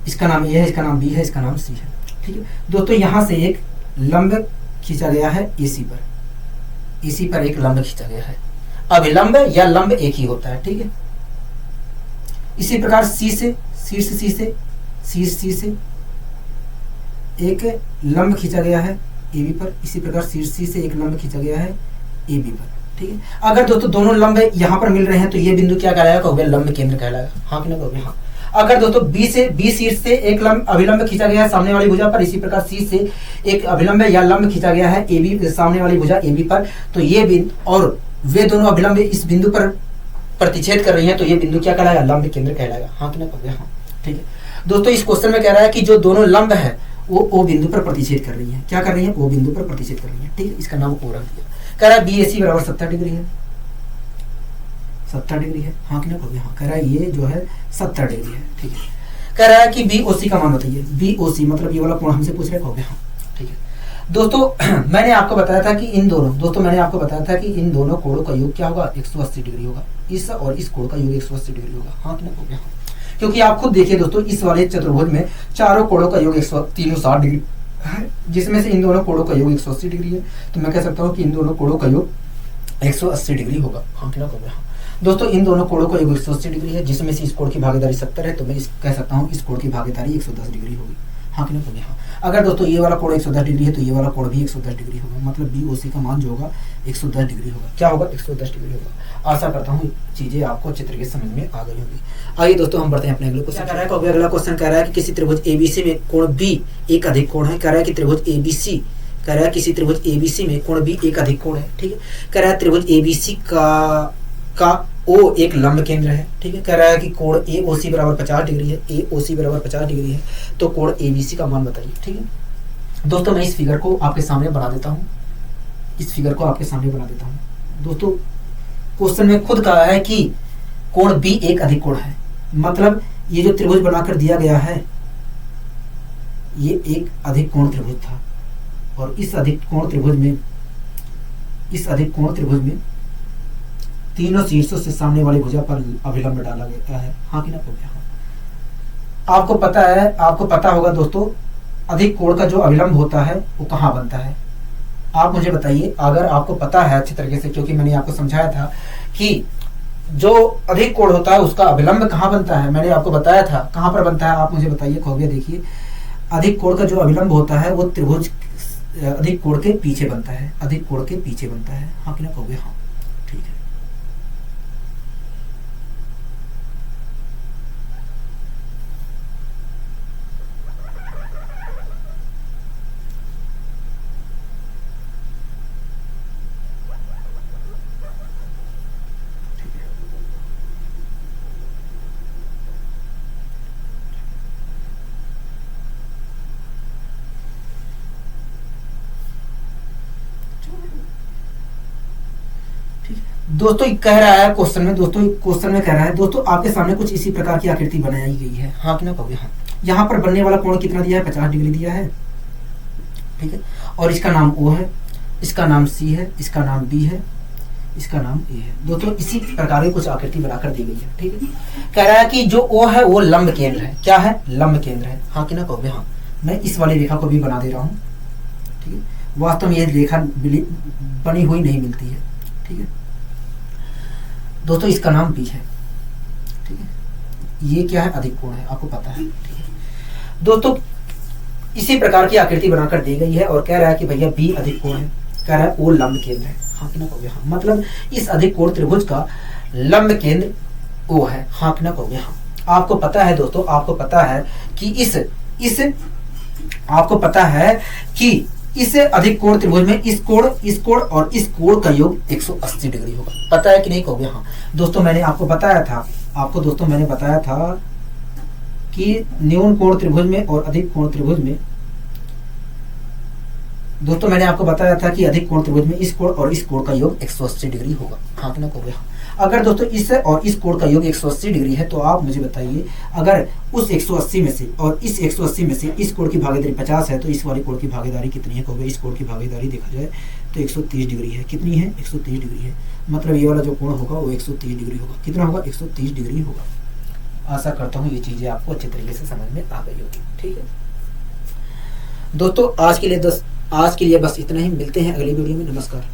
इसका नाम ए है, इसका नाम बी है, इसका नाम सी है। ठीक है दोस्तों, यहां से एक लंब खींचा गया है एसी पर एक लंब खींचा गया है। अभिलंब या लंब एक ही होता है। ठीक है, इसी प्रकार शीर्ष सी से एक लंब खींचा गया है एबी पर, इसी प्रकार शीर्ष सी से एक लंब खींचा गया है एबी पर। ठीक है, अगर दोनों लंब यहाँ पर मिल रहे हैं तो ये बिंदु क्या कहलाएगा, कहोगे लंब केंद्र कहलाएगा, हाँ कि ना कहोगे हाँ। अगर दोस्तों बी शीर्ष से एक अभिलंब खींचा गया है सामने वाली भुजा पर, इसी प्रकार सी से एक अभिलंब या लंब खींचा गया है एबी सामने वाली भुजा एबी पर, तो ये बिंदु और वे दोनों अभिलंब इस बिंदु पर प्रतिच्छेद कर रही हैं, तो ये बिंदु क्या कहलाएगा, लंब केंद्र कहलाएगा, हाँ कि ना कहोगे हाँ। ठीक है दोस्तों, इस क्वेश्चन में कह रहा है कि जो दोनों लंब है वो ओ बिंदु पर प्रतिच्छेद कर रही है। क्या कर रही है, ओ बिंदु पर प्रतिच्छेद कर रही है। ठीक है, इसका नाम ओ रख दिया। कह रहा है बीएसी बराबर 70 डिग्री है, 70 डिग्री है, हाँ कि ना कहोगे हाँ। कह रहा है ये जो है 70 डिग्री है। ठीक है, कह रहा है कि बीओसी का मान बताइए। बीओसी मतलब ये वाला कोण हमसे पूछ रहे, कहोगे हाँ। ठीक है दोस्तों, मैंने आपको बताया था कि इन दोनों कोणों का योग क्या होगा, 180 डिग्री होगा। इस और इस कोण का योग 180 डिग्री होगा, हाँ कि ना कहोगे हाँ। क्योंकि आप खुद देखिए दोस्तों, इस वाले चतुर्भुज में चारों कोणों का योग 360 डिग्री है, जिसमें से इन दोनों कोणों का योग 180 डिग्री है, तो मैं कह सकता हूँ कि इन दोनों कोणों का योग 180 डिग्री होगा, हाँ कि ना कहोगे हाँ। दोस्तों इन दोनों कोणों का योग 180 डिग्री है, जिसमें से इस कोण की भागीदारी 70 है, तो मैं कह सकता हूँ इस कोण की भागीदारी 110 डिग्री होगी। हाँ कि नहीं? हाँ। अगर दोस्तों ये वाला कोण 110 डिग्री है तो ये वाला कोण भी 110 डिग्री होगा, मतलब BOC का मान जो होगा 110 डिग्री होगा। क्या होगा? 110 डिग्री होगा। आशा करता हूँ चीजें आपको अच्छे तरीके से समझ में आ गई होगी। आइए दोस्तों हम बढ़ते हैं अपने अगले क्वेश्चन। कह रहा है अगला क्वेश्चन कह रहा है कि किसी त्रिभुज ABC में कोण B एक अधिक कोण है। कह रहा है कि त्रिभुज ABC, कह रहा है किसी त्रिभुज ABC में कोण B एक अधिक कोण है। ठीक है, कह रहा है त्रिभुज ABC का O एक लंब केंद्र है। ठीक है, कह रहा है कि कोण AOC बराबर 50 डिग्री है, AOC बराबर 50 डिग्री है, तो कोण ABC का मान बताइए। ठीक है दोस्तों, मैं इस फिगर को आपके सामने बना देता हूँ, इस फिगर को आपके सामने बना देता हूँ। दोस्तों क्वेश्चन में खुद कहा है कि कोण B एक अधिक कोण है, मतलब ये जो त्रिभुज बनाकर दिया गया है ये एक अधिक कोण त्रिभुज था, और इस अधिक कोण त्रिभुज में तीनों शीर्षों से सामने वाली भुजा पर अभिलंब डाला गया है। हाँ कि ना? हो गया। आपको पता होगा दोस्तों अधिक कोण का जो अभिलंब होता है वो कहाँ बनता है। आप मुझे बताइए, अगर आपको पता है अच्छी तरीके से, क्योंकि मैंने आपको समझाया था कि जो अधिक कोण होता है उसका अभिलंब कहाँ बनता है, मैंने आपको बताया था कहाँ पर बनता है। आप मुझे बताइए खोबिया, देखिए अधिक कोण का जो अभिलंब होता है वो त्रिभुज अधिक कोण के पीछे बनता है, अधिक कोण के पीछे बनता है। हाँ कि ना? खोबिया हाँ, ठीक है। दोस्तों कह रहा है क्वेश्चन में कह रहा है दोस्तों आपके सामने कुछ इसी प्रकार की आकृति बनाई गई है। हाँ कि ना? कहोगे हाँ। यहाँ पर बनने वाला कोण कितना दिया है? 50 डिग्री दिया है। ठीक है, और इसका नाम O है, इसका नाम C है, इसका नाम B है, इसका नाम A है। दोस्तों इसी प्रकार की कुछ आकृति बनाकर दी गई है। ठीक है, कह रहा है कि जो O है वो लंब केंद्र है। क्या है? लंब केंद्र है। हाँ कि ना? कहोगे हाँ। मैं इस वाली रेखा को भी बना दे रहा हूँ। ठीक है, वास्तव में ये रेखा बनी हुई नहीं मिलती है। ठीक है दोस्तों, इसका नाम B है। ठीक है, ये क्या है? अधिक कोण है, आपको पता है। ठीक है दोस्तों, इसी प्रकार की आकृति बनाकर दी गई है और कह रहा है कि भैया B अधिक कोण है, कह रहा है O लंब केंद्र है। हाँ कि ना? कहोगे हाँ। मतलब इस अधिक कोण त्रिभुज का लंब केंद्र O है। हाँ कि ना? कहोगे हाँ। आपको पता है दोस्तों, आपको पता है कि इस अधिक कोण त्रिभुज में इस कोण और इस कोण का योग 180 डिग्री होगा। पता है कि नहीं? कहोगे हाँ। दोस्तों मैंने आपको बताया था कि न्यून कोण त्रिभुज में और अधिक कोण त्रिभुज में, दोस्तों मैंने आपको बताया था कि अधिक कोण त्रिभुज में इस कोण और इस कोण का योग 180 डिग्री होगा। हाँ कि ना? कहोगे हाँ। अगर दोस्तों इस और इस कोण का योग 180 डिग्री है तो आप मुझे बताइए, अगर उस 180 में से और इस 180 में से इस कोण की भागीदारी 50 है तो इस वाले कोण की भागीदारी कितनी है? कहोगे इस कोण की भागीदारी देखा जाए तो 130 डिग्री है। कितनी है? 130 डिग्री है। मतलब ये वाला जो कोण होगा वो 130 डिग्री होगा। कितना होगा? 130 डिग्री होगा। आशा करता हूँ ये चीजें आपको अच्छे तरीके से समझ में आ गई होगी। ठीक है दोस्तों, आज के लिए बस इतना ही। मिलते हैं अगली वीडियो में। नमस्कार।